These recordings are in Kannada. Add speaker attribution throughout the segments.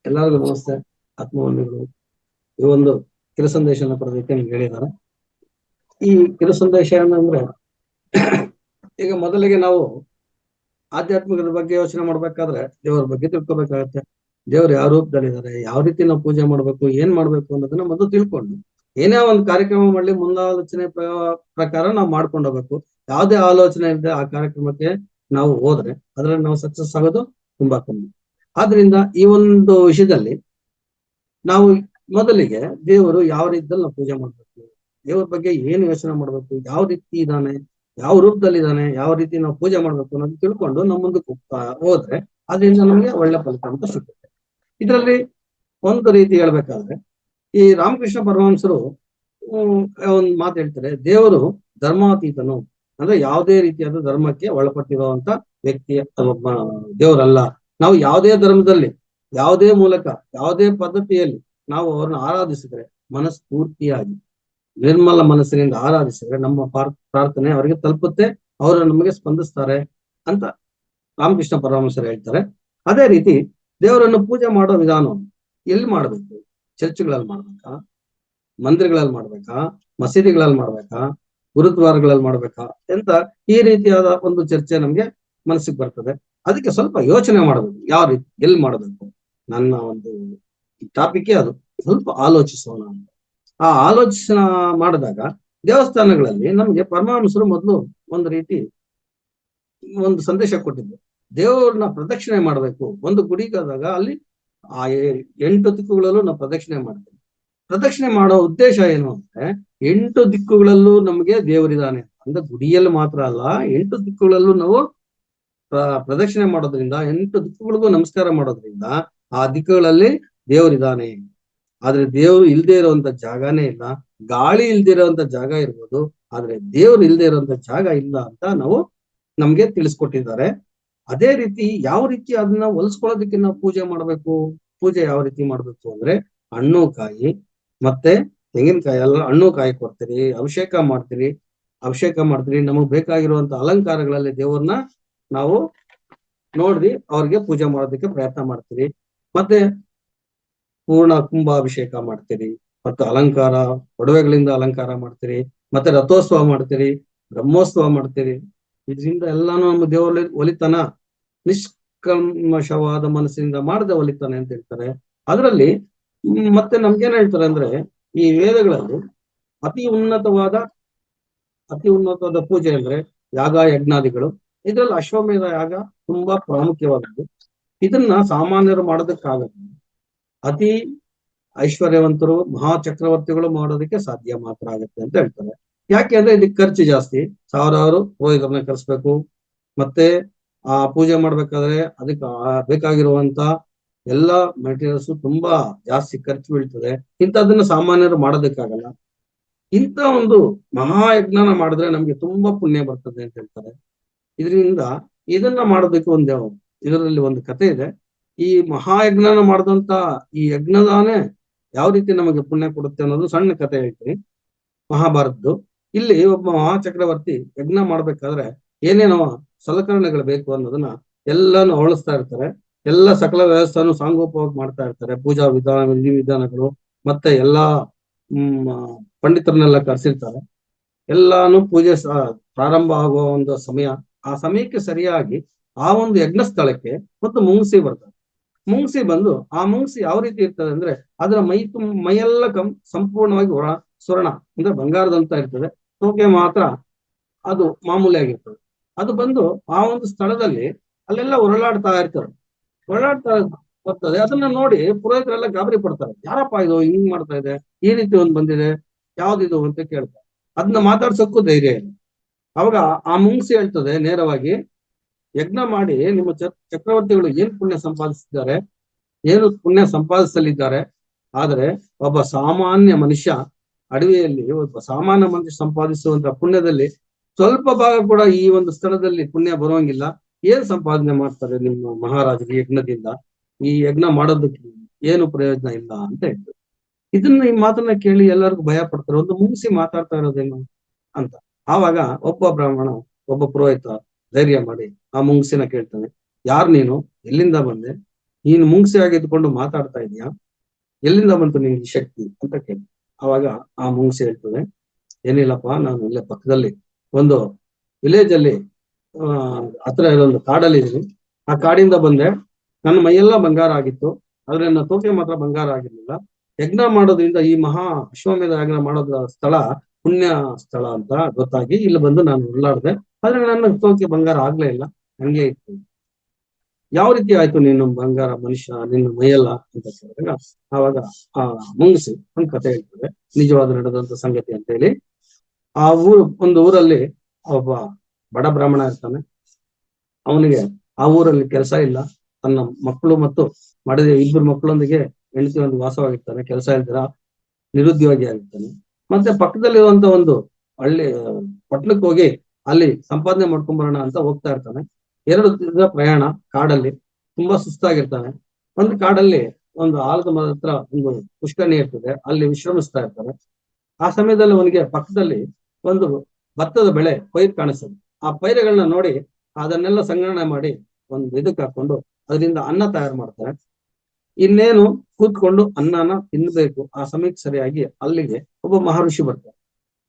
Speaker 1: ಎಲ್ಲರಿಗೂ ನಮಸ್ತೆ. ಆತ್ಮವಂದಿಗಳು ಈ ಒಂದು ಕಿರು ಸಂದೇಶನ ಪಡೆದಕ್ಕೆ ನಿಮ್ಗೆ ಹೇಳಿದ್ದಾರೆ. ಈ ಕಿರು ಸಂದೇಶ ಏನಂದ್ರೆ, ಈಗ ಮೊದಲಿಗೆ ನಾವು ಆಧ್ಯಾತ್ಮಿಕದ ಬಗ್ಗೆ ಯೋಚನೆ ಮಾಡ್ಬೇಕಾದ್ರೆ ದೇವರ ಬಗ್ಗೆ ತಿಳ್ಕೊಬೇಕಾಗತ್ತೆ. ದೇವ್ರು ಯಾವ ರೂಪದಲ್ಲಿದ್ದಾರೆ, ಯಾವ ರೀತಿ ನಾವು ಪೂಜೆ ಮಾಡ್ಬೇಕು, ಏನ್ ಮಾಡ್ಬೇಕು ಅನ್ನೋದನ್ನ ಮೊದಲು ತಿಳ್ಕೊಂಡು ಏನೇ ಒಂದು ಕಾರ್ಯಕ್ರಮ ಮಾಡ್ಲಿ ಮುಂದಾಲೋಚನೆ ಪ್ರಕಾರ ನಾವು ಮಾಡ್ಕೊಂಡು ಹೋಗ್ಬೇಕು. ಯಾವುದೇ ಆಲೋಚನೆ ಇಲ್ಲದೆ ಆ ಕಾರ್ಯಕ್ರಮಕ್ಕೆ ನಾವು ಹೋದ್ರೆ ಅದ್ರಲ್ಲಿ ನಾವು ಸಕ್ಸಸ್ ಆಗೋದು ತುಂಬಾ ಕಮ್ಮಿ. ಆದ್ರಿಂದ ಈ ಒಂದು ವಿಷಯದಲ್ಲಿ ನಾವು ಮೊದಲಿಗೆ ದೇವರು ಯಾವ ರೀತಿಯಲ್ಲಿ ನಾವು ಪೂಜೆ ಮಾಡ್ಬೇಕು, ದೇವ್ರ ಬಗ್ಗೆ ಏನು ಯೋಚನೆ ಮಾಡ್ಬೇಕು, ಯಾವ ರೀತಿ ಇದ್ದಾನೆ, ಯಾವ ರೂಪದಲ್ಲಿ ಇದ್ದಾನೆ, ಯಾವ ರೀತಿ ನಾವು ಪೂಜೆ ಮಾಡ್ಬೇಕು ಅನ್ನೋದು ತಿಳ್ಕೊಂಡು ನಮ್ಮ ಮುಂದಕ್ಕೆ ಹೋದ್ರೆ ಅದರಿಂದ ನಮಗೆ ಒಳ್ಳೆ ಫಲಿತಾಂಶ ಸಿಗುತ್ತೆ. ಇದರಲ್ಲಿ ಒಂದು ರೀತಿ ಹೇಳ್ಬೇಕಾದ್ರೆ ಈ ರಾಮಕೃಷ್ಣ ಪರಮಹಂಸರು ಒಂದು ಮಾತು ಹೇಳ್ತಾರೆ, ದೇವರು ಧರ್ಮಾತೀತನು, ಅಂದ್ರೆ ಯಾವುದೇ ರೀತಿಯಾದ ಧರ್ಮಕ್ಕೆ ಒಳಪಟ್ಟಿರುವಂತ ವ್ಯಕ್ತಿ ದೇವರಲ್ಲ. ನಾವು ಯಾವುದೇ ಧರ್ಮದಲ್ಲಿ, ಯಾವುದೇ ಮೂಲಕ, ಯಾವುದೇ ಪದ್ಧತಿಯಲ್ಲಿ ನಾವು ಅವ್ರನ್ನ ಆರಾಧಿಸಿದ್ರೆ, ಮನಸ್ಫೂರ್ತಿಯಾಗಿ ನಿರ್ಮಲ ಮನಸ್ಸಿನಿಂದ ಆರಾಧಿಸಿದ್ರೆ ನಮ್ಮ ಪ್ರಾರ್ಥನೆ ಅವರಿಗೆ ತಲುಪುತ್ತೆ, ಅವರು ನಮಗೆ ಸ್ಪಂದಿಸ್ತಾರೆ ಅಂತ ರಾಮಕೃಷ್ಣ ಪರಮಹಂಸರು ಹೇಳ್ತಾರೆ. ಅದೇ ರೀತಿ ದೇವರನ್ನು ಪೂಜೆ ಮಾಡೋ ವಿಧಾನವನ್ನು ಎಲ್ಲಿ ಮಾಡ್ಬೇಕು? ಚರ್ಚ್ಗಳಲ್ಲಿ ಮಾಡ್ಬೇಕಾ, ಮಂದಿರಗಳಲ್ಲಿ ಮಾಡ್ಬೇಕಾ, ಮಸೀದಿಗಳಲ್ಲಿ ಮಾಡ್ಬೇಕಾ, ಗುರುದ್ವಾರಗಳಲ್ಲಿ ಮಾಡ್ಬೇಕಾ ಅಂತ ಈ ರೀತಿಯಾದ ಒಂದು ಚರ್ಚೆ ನಮ್ಗೆ ಮನಸ್ಸಿಗೆ ಬರ್ತದೆ. ಅದಕ್ಕೆ ಸ್ವಲ್ಪ ಯೋಚನೆ ಮಾಡಬೇಕು, ಯಾವ ರೀತಿ ಎಲ್ಲಿ ಮಾಡಬೇಕು. ನನ್ನ ಒಂದು ಟಾಪಿಕ್ ಅದು, ಸ್ವಲ್ಪ ಆಲೋಚಿಸೋಣ ಅಂತ. ಆ ಆಲೋಚನೆ ಮಾಡಿದಾಗ ದೇವಸ್ಥಾನಗಳಲ್ಲಿ ನಮ್ಗೆ ಪರಮಹಂಸರು ಮೊದಲು ಒಂದು ರೀತಿ ಒಂದು ಸಂದೇಶ ಕೊಟ್ಟಿದ್ರು, ದೇವ್ರನ್ನ ಪ್ರದಕ್ಷಿಣೆ ಮಾಡ್ಬೇಕು. ಒಂದು ಗುಡಿಗಾದಾಗ ಅಲ್ಲಿ ಆ 8 ದಿಕ್ಕುಗಳಲ್ಲೂ ನಾವು ಪ್ರದಕ್ಷಿಣೆ ಮಾಡ್ತೀವಿ. ಪ್ರದಕ್ಷಿಣೆ ಮಾಡೋ ಉದ್ದೇಶ ಏನು ಅಂದ್ರೆ, 8 ದಿಕ್ಕುಗಳಲ್ಲೂ ನಮ್ಗೆ ದೇವರಿದ್ದಾನೆ ಅಂದ್ರೆ ಗುಡಿಯಲ್ಲಿ ಮಾತ್ರ ಅಲ್ಲ, 8 ದಿಕ್ಕುಗಳಲ್ಲೂ ನಾವು ಪ್ರದಕ್ಷಿಣೆ ಮಾಡೋದ್ರಿಂದ, 8 ದಿಕ್ಕುಗಳಿಗೂ ನಮಸ್ಕಾರ ಮಾಡೋದ್ರಿಂದ ಆ ದಿಕ್ಕುಗಳಲ್ಲಿ ದೇವರಿದ್ದಾನೆ. ಆದ್ರೆ ದೇವ್ರು ಇಲ್ದೇ ಇರುವಂತ ಜಾಗನೇ ಇಲ್ಲ. ಗಾಳಿ ಇಲ್ದೇ ಇರುವಂತ ಜಾಗ ಇರ್ಬೋದು, ಆದ್ರೆ ದೇವ್ರು ಇಲ್ದೇ ಇರುವಂತ ಜಾಗ ಇಲ್ಲ ಅಂತ ನಮ್ಗೆ ತಿಳಿಸ್ಕೊಟ್ಟಿದ್ದಾರೆ. ಅದೇ ರೀತಿ ಯಾವ ರೀತಿ ಅದನ್ನ ಹೊಲಿಸ್ಕೊಳ್ಳೋದಕ್ಕೆ ನಾವು ಪೂಜೆ ಮಾಡ್ಬೇಕು. ಪೂಜೆ ಯಾವ ರೀತಿ ಮಾಡ್ಬೇಕು ಅಂದ್ರೆ, ಹಣ್ಣು ಕಾಯಿ ಮತ್ತೆ ತೆಂಗಿನಕಾಯಿ ಎಲ್ಲ ಹಣ್ಣು ಕಾಯಿ ಕೊಡ್ತೀರಿ, ಅಭಿಷೇಕ ಮಾಡ್ತೀರಿ. ನಮಗ್ ಬೇಕಾಗಿರುವಂತ ಅಲಂಕಾರಗಳಲ್ಲಿ ದೇವ್ರನ್ನ ನಾವು ನೋಡ್ರಿ ಅವ್ರಿಗೆ ಪೂಜೆ ಮಾಡೋದಕ್ಕೆ ಪ್ರಯತ್ನ ಮಾಡ್ತೀರಿ. ಮತ್ತೆ ಪೂರ್ಣ ಕುಂಭಾಭಿಷೇಕ ಮಾಡ್ತೀರಿ, ಮತ್ತು ಅಲಂಕಾರ ಒಡವೆಗಳಿಂದ ಅಲಂಕಾರ ಮಾಡ್ತೀರಿ, ಮತ್ತೆ ರಥೋತ್ಸವ ಮಾಡ್ತೀರಿ, ಬ್ರಹ್ಮೋತ್ಸವ ಮಾಡ್ತೀರಿ. ಇದರಿಂದ ಎಲ್ಲಾನು ನಮ್ಮ ದೇವರಲ್ಲಿ ಒಲಿತನ, ನಿಷ್ಕಲ್ಮಶವಾದ ಮನಸ್ಸಿನಿಂದ ಮಾಡದೆ ಒಲಿತಾನೆ ಅಂತ ಹೇಳ್ತಾರೆ. ಅದರಲ್ಲಿ ಮತ್ತೆ ನಮ್ಗೇನ್ ಹೇಳ್ತಾರೆ ಅಂದ್ರೆ, ಈ ವೇದಗಳಲ್ಲಿ ಅತಿ ಉನ್ನತವಾದ ಪೂಜೆ ಅಂದ್ರೆ ಯಾಗ ಯಜ್ಞಾದಿಗಳು. ಇದ್ರಲ್ಲಿ ಅಶ್ವಮೇಧ ಯಾಗ ತುಂಬಾ ಪ್ರಾಮುಖ್ಯವಾದದ್ದು. ಇದನ್ನ ಸಾಮಾನ್ಯರು ಮಾಡೋದಕ್ಕಾಗಲ್ಲ, ಅತಿ ಐಶ್ವರ್ಯವಂತರು ಮಹಾಚಕ್ರವರ್ತಿಗಳು ಮಾಡೋದಕ್ಕೆ ಸಾಧ್ಯ ಮಾತ್ರ ಆಗುತ್ತೆ ಅಂತ ಹೇಳ್ತಾರೆ. ಯಾಕೆ ಅಂದ್ರೆ ಇದಕ್ಕೆ ಖರ್ಚು ಜಾಸ್ತಿ, ಸಾವಿರಾರು ಪುರೋಹಿತರನ್ನ ಕರೆಸ್ಬೇಕು, ಮತ್ತೆ ಆ ಪೂಜೆ ಮಾಡ್ಬೇಕಾದ್ರೆ ಅದಕ್ಕೆ ಬೇಕಾಗಿರುವಂತ ಎಲ್ಲಾ ಮೆಟೀರಿಯಲ್ಸ್ ತುಂಬಾ ಜಾಸ್ತಿ ಖರ್ಚು ಬೀಳ್ತದೆ. ಇಂಥದನ್ನ ಸಾಮಾನ್ಯರು ಮಾಡೋದಕ್ಕಾಗಲ್ಲ. ಇಂಥ ಒಂದು ಮಹಾಯಜ್ಞಾನ ಮಾಡಿದ್ರೆ ನಮ್ಗೆ ತುಂಬಾ ಪುಣ್ಯ ಬರ್ತದೆ ಅಂತ ಹೇಳ್ತಾರೆ. ಇದನ್ನ ಮಾಡೋದಕ್ಕೆ ಇದರಲ್ಲಿ ಒಂದು ಕಥೆ ಇದೆ. ಈ ಮಹಾಯಜ್ಞಾನ ಮಾಡಿದಂತ ಈ ಯಜ್ಞದಾನೇ ಯಾವ ರೀತಿ ನಮಗೆ ಪುಣ್ಯ ಕೊಡುತ್ತೆ ಅನ್ನೋದು ಸಣ್ಣ ಕಥೆ ಹೇಳ್ತೀನಿ, ಮಹಾಭಾರತದ್ದು. ಇಲ್ಲಿ ಒಬ್ಬ ಮಹಾಚಕ್ರವರ್ತಿ ಯಜ್ಞ ಮಾಡ್ಬೇಕಾದ್ರೆ ಏನೇನೋ ಸಲಕರಣೆಗಳು ಬೇಕು ಅನ್ನೋದನ್ನ ಎಲ್ಲಾನು ಅವಳಿಸ್ತಾ ಇರ್ತಾರೆ. ಎಲ್ಲ ಸಕಲ ವ್ಯವಸ್ಥೆಯನ್ನು ಸಾಂಗೋಪವಾಗಿ ಮಾಡ್ತಾ ಇರ್ತಾರೆ. ಪೂಜಾ ವಿಧಾನಗಳು ಮತ್ತೆ ಎಲ್ಲಾ ಪಂಡಿತರನ್ನೆಲ್ಲ ಕರೆಸಿರ್ತಾರೆ. ಎಲ್ಲಾನು ಪೂಜೆ ಪ್ರಾರಂಭ ಆಗುವ ಒಂದು ಸಮಯ, ಆ ಸಮಯಕ್ಕೆ ಸರಿಯಾಗಿ ಆ ಒಂದು ಯಜ್ಞ ಸ್ಥಳಕ್ಕೆ ಮತ್ತು ಮುಂಗ್ಸಿ ಬರ್ತಾರೆ. ಮುಂಗ್ಸಿ ಬಂದು ಆ ಮುಂಗ್ಸಿ ಯಾವ ರೀತಿ ಇರ್ತದೆ ಅಂದ್ರೆ, ಅದರ ಮೈಯೆಲ್ಲ ಸಂಪೂರ್ಣವಾಗಿ ಸ್ವರ್ಣ ಅಂದ್ರೆ ಬಂಗಾರದಂತ ಇರ್ತದೆ. ತೋಕೆ ಮಾತ್ರ ಅದು ಮಾಮೂಲಿ ಆಗಿರ್ತದೆ. ಅದು ಬಂದು ಆ ಒಂದು ಸ್ಥಳದಲ್ಲಿ ಅಲ್ಲೆಲ್ಲ ಹೊರಳಾಡ್ತಾ ಬರ್ತದೆ. ಅದನ್ನ ನೋಡಿ ಪುರೋಹಿತರೆಲ್ಲ ಗಾಬರಿ ಪಡ್ತಾರೆ, ಯಾರಪ್ಪ ಇದು ಹಿಂಗ್ ಮಾಡ್ತಾ ಇದೆ, ಈ ರೀತಿ ಒಂದು ಬಂದಿದೆ, ಯಾವ್ದಿದು ಅಂತ ಕೇಳ್ತಾರೆ. ಅದನ್ನ ಮಾತಾಡ್ಸೋಕ್ಕೂ ಧೈರ್ಯ ಇಲ್ಲ. ಅವಾಗ ಆ ಮುಂಗ್ಸಿ ಹೇಳ್ತದೆ ನೇರವಾಗಿ, ಯಜ್ಞ ಮಾಡಿ ನಿಮ್ಮ ಚಕ್ರವರ್ತಿಗಳು ಏನು ಪುಣ್ಯ ಸಂಪಾದಿಸಲಿದ್ದಾರೆ. ಆದರೆ ಒಬ್ಬ ಸಾಮಾನ್ಯ ಮನುಷ್ಯ ಅಡವಿಯಲ್ಲಿ ಸಂಪಾದಿಸುವಂತ ಪುಣ್ಯದಲ್ಲಿ ಸ್ವಲ್ಪ ಭಾಗ ಕೂಡ ಈ ಒಂದು ಸ್ಥಳದಲ್ಲಿ ಪುಣ್ಯ ಬರುವಂಗಿಲ್ಲ. ಏನ್ ಸಂಪಾದನೆ ಮಾಡ್ತಾರೆ ನಿಮ್ಮ ಮಹಾರಾಜರು ಯಜ್ಞದಿಂದ? ಈ ಯಜ್ಞ ಮಾಡೋದಕ್ಕೆ ಏನು ಪ್ರಯೋಜನ ಇಲ್ಲ ಅಂತ ಹೇಳ್ತಾರೆ. ಈ ಮಾತನ್ನ ಕೇಳಿ ಎಲ್ಲರಿಗೂ ಭಯ ಪಡ್ತಾರೆ. ಒಂದು ಮುಂಗ್ಸಿ ಮಾತಾಡ್ತಾ ಇರೋದೇನು ಅಂತ. ಆವಾಗ ಒಬ್ಬ ಬ್ರಾಹ್ಮಣ, ಒಬ್ಬ ಪುರೋಹಿತ ಧೈರ್ಯ ಮಾಡಿ ಆ ಮುಂಗ್ಸಿನ ಕೇಳ್ತಾನೆ, ಯಾರು ನೀನು, ಎಲ್ಲಿಂದ ಬಂದೆ, ನೀನು ಮುಂಗ್ಸಿ ಆಗಿದ್ದುಕೊಂಡು ಮಾತಾಡ್ತಾ ಇದೀಯಾ, ಎಲ್ಲಿಂದ ಬಂತು ನಿನ್ಗೆ ಶಕ್ತಿ ಅಂತ ಕೇಳಿ. ಅವಾಗ ಆ ಮುಂಗ್ಸಿ ಹೇಳ್ತದೆ, ಏನಿಲ್ಲಪ್ಪ, ನಾನು ಇಲ್ಲೇ ಪಕ್ಕದಲ್ಲಿ ಒಂದು ವಿಲೇಜ್ ಅಲ್ಲಿ ಹತ್ರ ಇರೋದು ಕಾಡಲ್ಲಿ ಇದೀನಿ. ಆ ಕಾಡಿಂದ ಬಂದೆ. ನನ್ನ ಮೈಯೆಲ್ಲ ಬಂಗಾರ ಆಗಿತ್ತು, ಆದ್ರೆ ನನ್ನ ತೋಕೆ ಮಾತ್ರ ಬಂಗಾರ ಆಗಿರ್ಲಿಲ್ಲ. ಯಜ್ಞ ಮಾಡೋದ್ರಿಂದ ಈ ಮಹಾ ಅಶ್ವಮೇಧ ಯಜ್ಞ ಮಾಡೋದ್ರ ಸ್ಥಳ ಪುಣ್ಯ ಸ್ಥಳ ಅಂತ ಗೊತ್ತಾಗಿ ಇಲ್ಲಿ ಬಂದು ನಾನು ಉಳ್ಳಾಡ್ದೆ. ಆದ್ರೆ ನನ್ನ ತೋಕೆ ಬಂಗಾರ ಆಗ್ಲೇ ಇಲ್ಲ, ಹಂಗೆ ಇತ್ತು. ಯಾವ ರೀತಿ ಆಯ್ತು ನಿನ್ನ ಬಂಗಾರ ಮನುಷ್ಯ, ನಿನ್ನ ಮೈಯೆಲ್ಲ ಅಂತ ಕೇಳಿದಾಗ ಆವಾಗ ಆ ಮುಂಗಿಸಿ ಒಂದ್ ಕಥೆ ಹೇಳ್ತದೆ, ನಿಜವಾದ ನಡೆದಂತ ಸಂಗತಿ ಅಂತ ಹೇಳಿ. ಆ ಒಂದು ಊರಲ್ಲಿ ಒಬ್ಬ ಬಡ ಬ್ರಾಹ್ಮಣ ಇರ್ತಾನೆ. ಅವನಿಗೆ ಆ ಊರಲ್ಲಿ ಕೆಲಸ ಇಲ್ಲ. ತನ್ನ ಮಕ್ಕಳು ಮತ್ತು ಮಾಡಿದ ಇಬ್ಬರು ಮಕ್ಕಳೊಂದಿಗೆ ಹೆಂಡತಿ ಒಂದು ವಾಸವಾಗಿರ್ತಾನೆ. ಕೆಲಸ ಇಲ್ದಿರ ನಿರುದ್ಯೋಗಿ ಆಗಿರ್ತಾನೆ. ಮತ್ತೆ ಪಕ್ಕದಲ್ಲಿರುವಂತ ಒಂದು ಹಳ್ಳಿ ಪಟ್ಟಣಕ್ಕೆ ಹೋಗಿ ಅಲ್ಲಿ ಸಂಪಾದನೆ ಮಾಡ್ಕೊಂಬರೋಣ ಅಂತ ಹೋಗ್ತಾ ಇರ್ತಾನೆ. 2 ದಿನದ ಪ್ರಯಾಣ ಕಾಡಲ್ಲಿ. ತುಂಬಾ ಸುಸ್ತಾಗಿರ್ತಾನೆ. ಒಂದು ಕಾಡಲ್ಲಿ ಒಂದು ಆಲದ ಮರದ ಹತ್ರ ಒಂದು ಪುಷ್ಕರಣಿ ಇರ್ತದೆ, ಅಲ್ಲಿ ವಿಶ್ರಮಿಸ್ತಾ ಇರ್ತಾನೆ. ಆ ಸಮಯದಲ್ಲಿ ಅವನಿಗೆ ಪಕ್ಕದಲ್ಲಿ ಒಂದು ಭತ್ತದ ಬೆಳೆ ಪೈರು ಕಾಣಿಸ್ತದೆ. ಆ ಪೈರುಗಳನ್ನ ನೋಡಿ ಅದನ್ನೆಲ್ಲ ಸಂಗ್ರಹಣೆ ಮಾಡಿ ಒಂದು ಇದಕ್ಕೆ ಹಾಕೊಂಡು ಅದರಿಂದ ಅನ್ನ ತಯಾರು ಮಾಡ್ತಾರೆ. ಇನ್ನೇನು ಕೂತ್ಕೊಂಡು ಅನ್ನನ ತಿನ್ಬೇಕು. ಆ ಸಮಯಕ್ಕೆ ಸರಿಯಾಗಿ ಅಲ್ಲಿಗೆ ಒಬ್ಬ ಮಹರ್ಷಿ ಬರ್ತಾರೆ.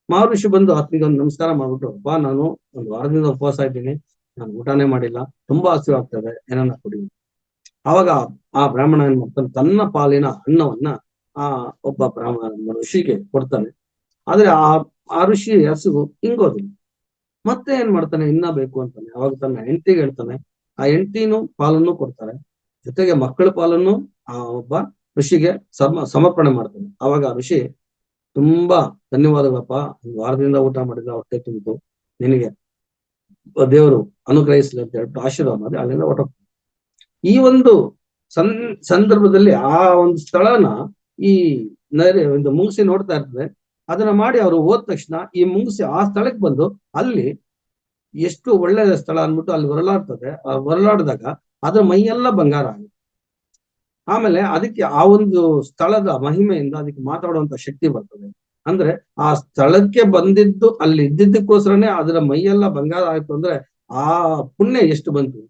Speaker 1: ಮಹರ್ಷಿ ಬಂದು ಆತನಿಗೆ ಒಂದು ನಮಸ್ಕಾರ ಮಾಡ್ಬಿಟ್ಟು, ಬಾ, ನಾನು ಒಂದು ವಾರದಿಂದ ಉಪವಾಸ ಇದ್ದೀನಿ, ನಾನು ಊಟನೇ ಮಾಡಿಲ್ಲ, ತುಂಬಾ ಹಸಿವು ಆಗ್ತದೆ, ಏನನ್ನ ಕೊಡಿ. ಆವಾಗ ಆ ಬ್ರಾಹ್ಮಣ ಏನ್ ಮಾಡ್ತಾನೆ, ತನ್ನ ಪಾಲಿನ ಅನ್ನವನ್ನ ಆ ಒಬ್ಬ ಬ್ರಾಹ್ಮಣ ಋಷಿಗೆ ಕೊಡ್ತಾನೆ. ಆದ್ರೆ ಆ ಋಷಿ ಹಸಿವು ಹಿಂಗೋದಿಲ್ಲ. ಮತ್ತೆ ಏನ್ ಮಾಡ್ತಾನೆ, ಇನ್ನ ಬೇಕು ಅಂತಾನೆ. ಅವಾಗ ತನ್ನ ಹೆಂಡತಿಗೆ ಹೇಳ್ತಾನೆ. ಆ ಹೆಂಡತಿನೂ ಪಾಲನ್ನು ಕೊಡ್ತಾರೆ, ಜೊತೆಗೆ ಮಕ್ಕಳ ಪಾಲನ್ನು ಆ ಒಬ್ಬ ಋಷಿಗೆ ಸಮರ್ಪಣೆ ಮಾಡ್ತಾನೆ. ಅವಾಗ ಆ ಋಷಿ, ತುಂಬಾ ಧನ್ಯವಾದಗಳಪ್ಪ, ಒಂದು ವಾರದಿಂದ ಊಟ ಮಾಡಿದ ಹೊಟ್ಟೆ ತುಂಬಿತು, ನಿನಗೆ ದೇವರು ಅನುಗ್ರಹಿಸ್ಲಿ ಅಂತ ಹೇಳ್ಬಿಟ್ಟು ಆಶೀರ್ವಾದ ಮಾಡಿ ಅಲ್ಲಿಂದ ಹೊರಟೋಗ್ತಾನೆ. ಈ ಒಂದು ಸಂದರ್ಭದಲ್ಲಿ ಆ ಒಂದು ಸ್ಥಳನ ಈ ಒಂದು ಮುಂಗ್ಸಿ ನೋಡ್ತಾ ಇರ್ತದೆ. ಅದನ್ನ ಮಾಡಿ ಅವರು ಹೋದ ತಕ್ಷಣ ಈ ಮುಂಗ್ಸಿ ಆ ಸ್ಥಳಕ್ಕೆ ಬಂದು ಅಲ್ಲಿ ಎಷ್ಟು ಒಳ್ಳೆ ಸ್ಥಳ ಅನ್ಬಿಟ್ಟು ಅಲ್ಲಿ ಹೊರಲಾಡ್ತದೆ. ಹೊರಲಾಡಿದಾಗ ಅದ್ರ ಮೈಯೆಲ್ಲ ಬಂಗಾರ ಆಗುತ್ತೆ. ಆಮೇಲೆ ಅದಕ್ಕೆ ಆ ಒಂದು ಸ್ಥಳದ ಮಹಿಮೆಯಿಂದ ಅದಕ್ಕೆ ಮಾತಾಡುವಂತ ಶಕ್ತಿ ಬರ್ತದೆ. ಅಂದ್ರೆ ಆ ಸ್ಥಳಕ್ಕೆ ಬಂದಿದ್ದು ಅಲ್ಲಿ ಇದ್ದಿದ್ದಕ್ಕೋಸ್ಕರನೇ ಅದರ ಮೈಯೆಲ್ಲ ಬಂಗಾರ ಆಯ್ತು ಅಂದ್ರೆ ಆ ಪುಣ್ಯ ಎಷ್ಟು ಬಂತು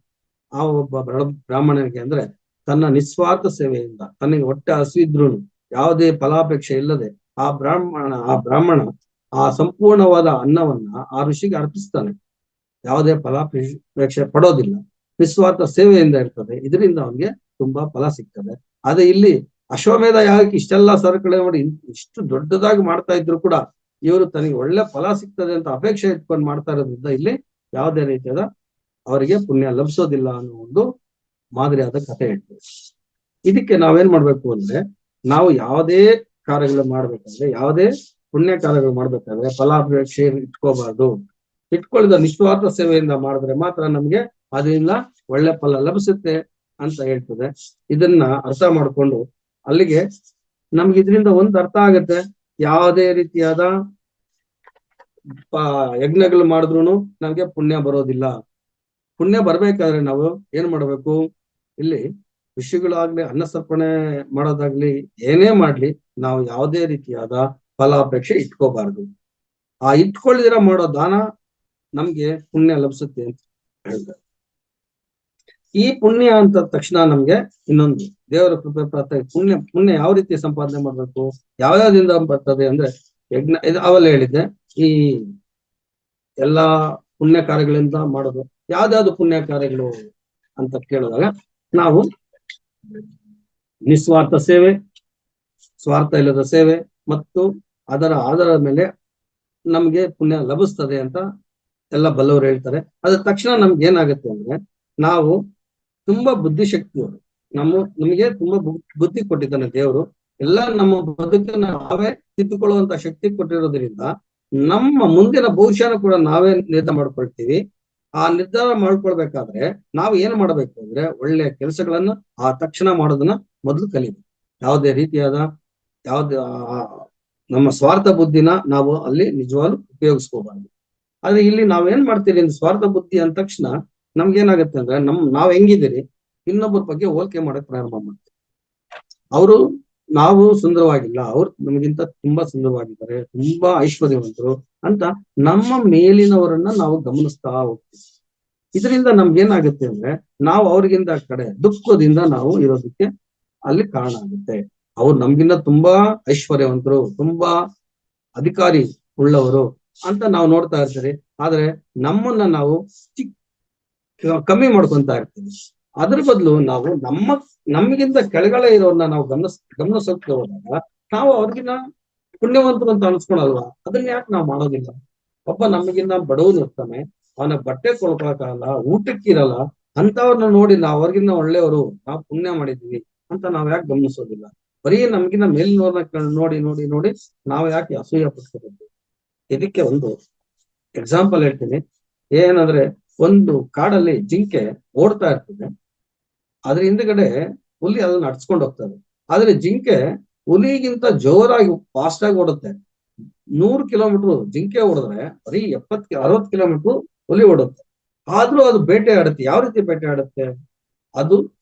Speaker 1: ಆ ಒಬ್ಬ ಬ್ರಾಹ್ಮಣನಿಗೆ. ಅಂದ್ರೆ ತನ್ನ ನಿಸ್ವಾರ್ಥ ಸೇವೆಯಿಂದ, ತನಗೆ ಹೊಟ್ಟೆ ಹಸಿದ್ರು ಯಾವುದೇ ಫಲಾಪೇಕ್ಷೆ ಇಲ್ಲದೆ ಆ ಬ್ರಾಹ್ಮಣ ಆ ಸಂಪೂರ್ಣವಾದ ಅನ್ನವನ್ನ ಆ ಋಷಿಗೆ ಅರ್ಪಿಸ್ತಾನೆ. ಯಾವುದೇ ಫಲಾಪೇಕ್ಷೆ ಪಡೋದಿಲ್ಲ, ನಿಸ್ವಾರ್ಥ ಸೇವೆಯಿಂದ ಇರ್ತದೆ. ಇದರಿಂದ ಅವನಿಗೆ ತುಂಬಾ ಫಲ ಸಿಗ್ತದೆ. ಅದೇ ಇಲ್ಲಿ ಅಶ್ವಮೇಧ ಯಾಗಕ್ಕೆ ಇಷ್ಟೆಲ್ಲ ಸರಕಳೆ ಮಾಡಿ ಇಷ್ಟು ದೊಡ್ಡದಾಗಿ ಮಾಡ್ತಾ ಇದ್ರು ಕೂಡ ಇವರು ತನಗೆ ಒಳ್ಳೆ ಫಲ ಸಿಗ್ತದೆ ಅಂತ ಅಪೇಕ್ಷೆ ಇಟ್ಕೊಂಡು ಮಾಡ್ತಾ ಇರೋದ್ರಿಂದ ಇಲ್ಲಿ ಯಾವುದೇ ರೀತಿಯಾದ ಅವರಿಗೆ ಪುಣ್ಯ ಲಭಿಸೋದಿಲ್ಲ ಅನ್ನೋ ಒಂದು ಮಾದರಿಯಾದ ಕಥೆ ಹೇಳ್ತೇವೆ. ಇದಕ್ಕೆ ನಾವೇನ್ ಮಾಡ್ಬೇಕು ಅಂದ್ರೆ, ನಾವು ಯಾವುದೇ ಕಾರ್ಯಗಳು ಮಾಡ್ಬೇಕಂದ್ರೆ, ಯಾವುದೇ ಪುಣ್ಯ ಕಾರ್ಯಗಳು ಮಾಡ್ಬೇಕಾದ್ರೆ ಫಲಾಪೇಕ್ಷೆ ಇಟ್ಕೋಬಾರ್ದು. ಇಟ್ಕೊಳ್ಳಿದ ನಿಸ್ವಾರ್ಥ ಸೇವೆಯಿಂದ ಮಾಡಿದ್ರೆ ಮಾತ್ರ ನಮ್ಗೆ ಅದರಿಂದ ಒಳ್ಳೆ ಫಲ ಲಭಿಸುತ್ತೆ ಅಂತ ಹೇಳ್ತದೆ. ಇದನ್ನ ಅರ್ಥ ಮಾಡ್ಕೊಂಡು ಅಲ್ಲಿಗೆ ನಮ್ಗೆ ಇದರಿಂದ ಒಂದು ಅರ್ಥ ಆಗತ್ತೆ, ಯಾವುದೇ ರೀತಿಯಾದ ಯಜ್ಞಗಳು ಮಾಡಿದ್ರು ನಮ್ಗೆ ಪುಣ್ಯ ಬರೋದಿಲ್ಲ. ಪುಣ್ಯ ಬರ್ಬೇಕಾದ್ರೆ ನಾವು ಏನ್ ಮಾಡ್ಬೇಕು, ಇಲ್ಲಿ ಋಷಿಗಳಾಗ್ಲಿ ಅನ್ನ ಸರ್ಪಣೆ ಮಾಡೋದಾಗ್ಲಿ ಏನೇ ಮಾಡ್ಲಿ ನಾವು ಯಾವುದೇ ರೀತಿಯಾದ ಫಲಾಪೇಕ್ಷೆ ಇಟ್ಕೋಬಾರ್ದು. ಆ ಇಟ್ಕೊಳ್ಳಿದಿರ ಮಾಡೋ ದಾನ ನಮ್ಗೆ ಪುಣ್ಯ ಲಭಿಸುತ್ತೆ ಅಂತ ಹೇಳ್ತಾರೆ. ಈ ಪುಣ್ಯ ಅಂತ ತಕ್ಷಣ ನಮ್ಗೆ ಇನ್ನೊಂದು ದೇವರ ಕೃಪೆ ಪ್ರಾರ್ಥನೆ. ಪುಣ್ಯ ಯಾವ ರೀತಿ ಸಂಪಾದನೆ ಮಾಡ್ಬೇಕು, ಯಾವ್ಯಾವ್ದಿಂದ ಬರ್ತದೆ ಅಂದ್ರೆ ಯಜ್ಞ, ಅವೆಲ್ಲ ಹೇಳಿದ್ದೆ. ಈ ಎಲ್ಲಾ ಪುಣ್ಯ ಕಾರ್ಯಗಳಿಂದ ಮಾಡೋದು ಯಾವ್ದಾವ್ದು ಪುಣ್ಯ ಕಾರ್ಯಗಳು ಅಂತ ಕೇಳಿದಾಗ ನಾವು ನಿಸ್ವಾರ್ಥ ಸೇವೆ, ಸ್ವಾರ್ಥ ಇಲ್ಲದ ಸೇವೆ ಮತ್ತು ಅದರ ಆಧಾರದ ಮೇಲೆ ನಮ್ಗೆ ಪುಣ್ಯ ಲಭಿಸ್ತದೆ ಅಂತ ಎಲ್ಲ ಬಲ್ಲವರು ಹೇಳ್ತಾರೆ. ಅದ್ರ ತಕ್ಷಣ ನಮ್ಗೆ ಏನಾಗುತ್ತೆ ಅಂದ್ರೆ, ನಾವು ತುಂಬಾ ಬುದ್ಧಿಶಕ್ತಿಯವರು, ನಮಗೆ ತುಂಬಾ ಬುದ್ಧಿ ಕೊಟ್ಟಿದ್ದಾನೆ ದೇವರು. ಎಲ್ಲ ನಮ್ಮ ಬದುಕನ್ನ ನಾವೇ ತಿದ್ದುಕೊಳ್ಳುವಂತ ಶಕ್ತಿ ಕೊಟ್ಟಿರೋದ್ರಿಂದ ನಮ್ಮ ಮುಂದಿನ ಭವಿಷ್ಯನ ಕೂಡ ನಾವೇ ನಿರ್ಧಾರ ಮಾಡ್ಕೊಳ್ತೀವಿ. ಆ ನಿರ್ಧಾರ ಮಾಡ್ಕೊಳ್ಬೇಕಾದ್ರೆ ನಾವು ಏನ್ ಮಾಡ್ಬೇಕು ಅಂದ್ರೆ, ಒಳ್ಳೆಯ ಕೆಲಸಗಳನ್ನ ಆ ತಕ್ಷಣ ಮಾಡೋದನ್ನ ಮೊದಲು ಕಲಿಬೇಕು. ಯಾವುದೇ ರೀತಿಯಾದ ನಮ್ಮ ಸ್ವಾರ್ಥ ಬುದ್ಧಿನ ನಾವು ಅಲ್ಲಿ ನಿಜವಾಗ್ಲೂ ಉಪಯೋಗಿಸ್ಕೋಬಾರ್ದು. ಆದ್ರೆ ಇಲ್ಲಿ ನಾವೇನ್ ಮಾಡ್ತೀವಿ, ಸ್ವಾರ್ಥ ಬುದ್ಧಿ ಅಂದ ತಕ್ಷಣ ನಮ್ಗೇನಾಗುತ್ತೆ ಅಂದ್ರೆ, ನಾವ್ ಹೆಂಗಿದ್ದೀರಿ, ಇನ್ನೊಬ್ಬರ ಬಗ್ಗೆ ಹೋಲಿಕೆ ಮಾಡಕ್ ಪ್ರಾರಂಭ ಮಾಡ್ತೀವಿ. ಅವರು ನಾವು ಸುಂದರವಾಗಿಲ್ಲ, ಅವ್ರು ನಮಗಿಂತ ತುಂಬಾ ಸುಂದರವಾಗಿದ್ದಾರೆ, ತುಂಬಾ ಐಶ್ವರ್ಯವಂತರು ಅಂತ ನಮ್ಮ ಮೇಲಿನವರನ್ನ ನಾವು ಗಮನಿಸ್ತಾ ಹೋಗ್ತೀವಿ. ಇದರಿಂದ ನಮ್ಗೇನಾಗುತ್ತೆ ಅಂದ್ರೆ ನಾವು ಅವ್ರಿಗಿಂತ ಕಡೆ ದುಃಖದಿಂದ ನಾವು ಇರೋದಕ್ಕೆ ಅಲ್ಲಿ ಕಾರಣ ಆಗುತ್ತೆ. ಅವ್ರು ನಮ್ಗಿಂತ ತುಂಬಾ ಐಶ್ವರ್ಯವಂತರು, ತುಂಬಾ ಅಧಿಕಾರಿ ಉಳ್ಳವರು ಅಂತ ನಾವು ನೋಡ್ತಾ ಇರ್ತೀವಿ. ಆದ್ರೆ ನಮ್ಮನ್ನ ನಾವು ಕಮ್ಮಿ ಮಾಡ್ಕೊಂತ ಇರ್ತೀವಿ. ಅದ್ರ ಬದಲು ನಾವು ನಮಗಿಂತ ಕೆಳಗಡೆ ಇರೋನ್ನ ನಾವು ಗಮನಿಸೋಕೆ ಹೋದಾಗ ನಾವು ಅವ್ರಿಗಿನ್ನ ಪುಣ್ಯವಂತರು ಅಂತ ಅನ್ಸ್ಕೊಳಲ್ವಾ? ಅದನ್ನ ಯಾಕೆ ನಾವು ಮಾಡೋದಿಲ್ಲ? ಒಬ್ಬ ನಮಗಿನ್ನ ಬಡವನು ಇರ್ತಾನೆ, ಅವನ ಬಟ್ಟೆ ಕೊಡ್ಕೊಳಕ್ಕಾಗಲ್ಲ, ಊಟಕ್ಕಿರಲ್ಲ, ಅಂತವ್ರನ್ನ ನೋಡಿ ನಾವು ಅವ್ರಿಗಿನ್ನ ಒಳ್ಳೆಯವರು, ನಾವು ಪುಣ್ಯ ಮಾಡಿದ್ವಿ ಅಂತ ನಾವ್ ಯಾಕೆ ಗಮನಿಸೋದಿಲ್ಲ? ಬರೀ ನಮ್ಗಿನ್ನ ಮೇಲಿನವ್ರನ್ನ ನೋಡಿ ನೋಡಿ ನೋಡಿ ನಾವು ಯಾಕೆ ಅಸೂಯ ಪಡ್ಕೋಬೇಕು? ಇದಕ್ಕೆ ಒಂದು ಎಕ್ಸಾಂಪಲ್ ಹೇಳ್ತೀನಿ. ಏನಂದ್ರೆ, ಒಂದು ಕಾಡಲ್ಲಿ ಜಿಂಕೆ ಓಡ್ತಾ ಇರ್ತದೆ, ಅದ್ರ ಹಿಂದ್ಗಡೆ ಹುಲಿ ಅದನ್ನ ನಡ್ಸ್ಕೊಂಡು ಹೋಗ್ತದೆ. ಆದ್ರೆ ಜಿಂಕೆ ಹುಲಿಗಿಂತ ಜೋರಾಗಿ ಫಾಸ್ಟ್ ಆಗಿ ಓಡುತ್ತೆ. 100 ಕಿಲೋಮೀಟರ್ ಜಿಂಕೆ ಓಡಿದ್ರೆ ಬರೀ 60 ಕಿಲೋಮೀಟರ್ ಹುಲಿ ಓಡುತ್ತೆ. ಆದ್ರೂ ಅದು ಬೇಟೆ ಆಡುತ್ತೆ. ಯಾವ ರೀತಿ ಬೇಟೆ ಆಡುತ್ತೆ? ಅದು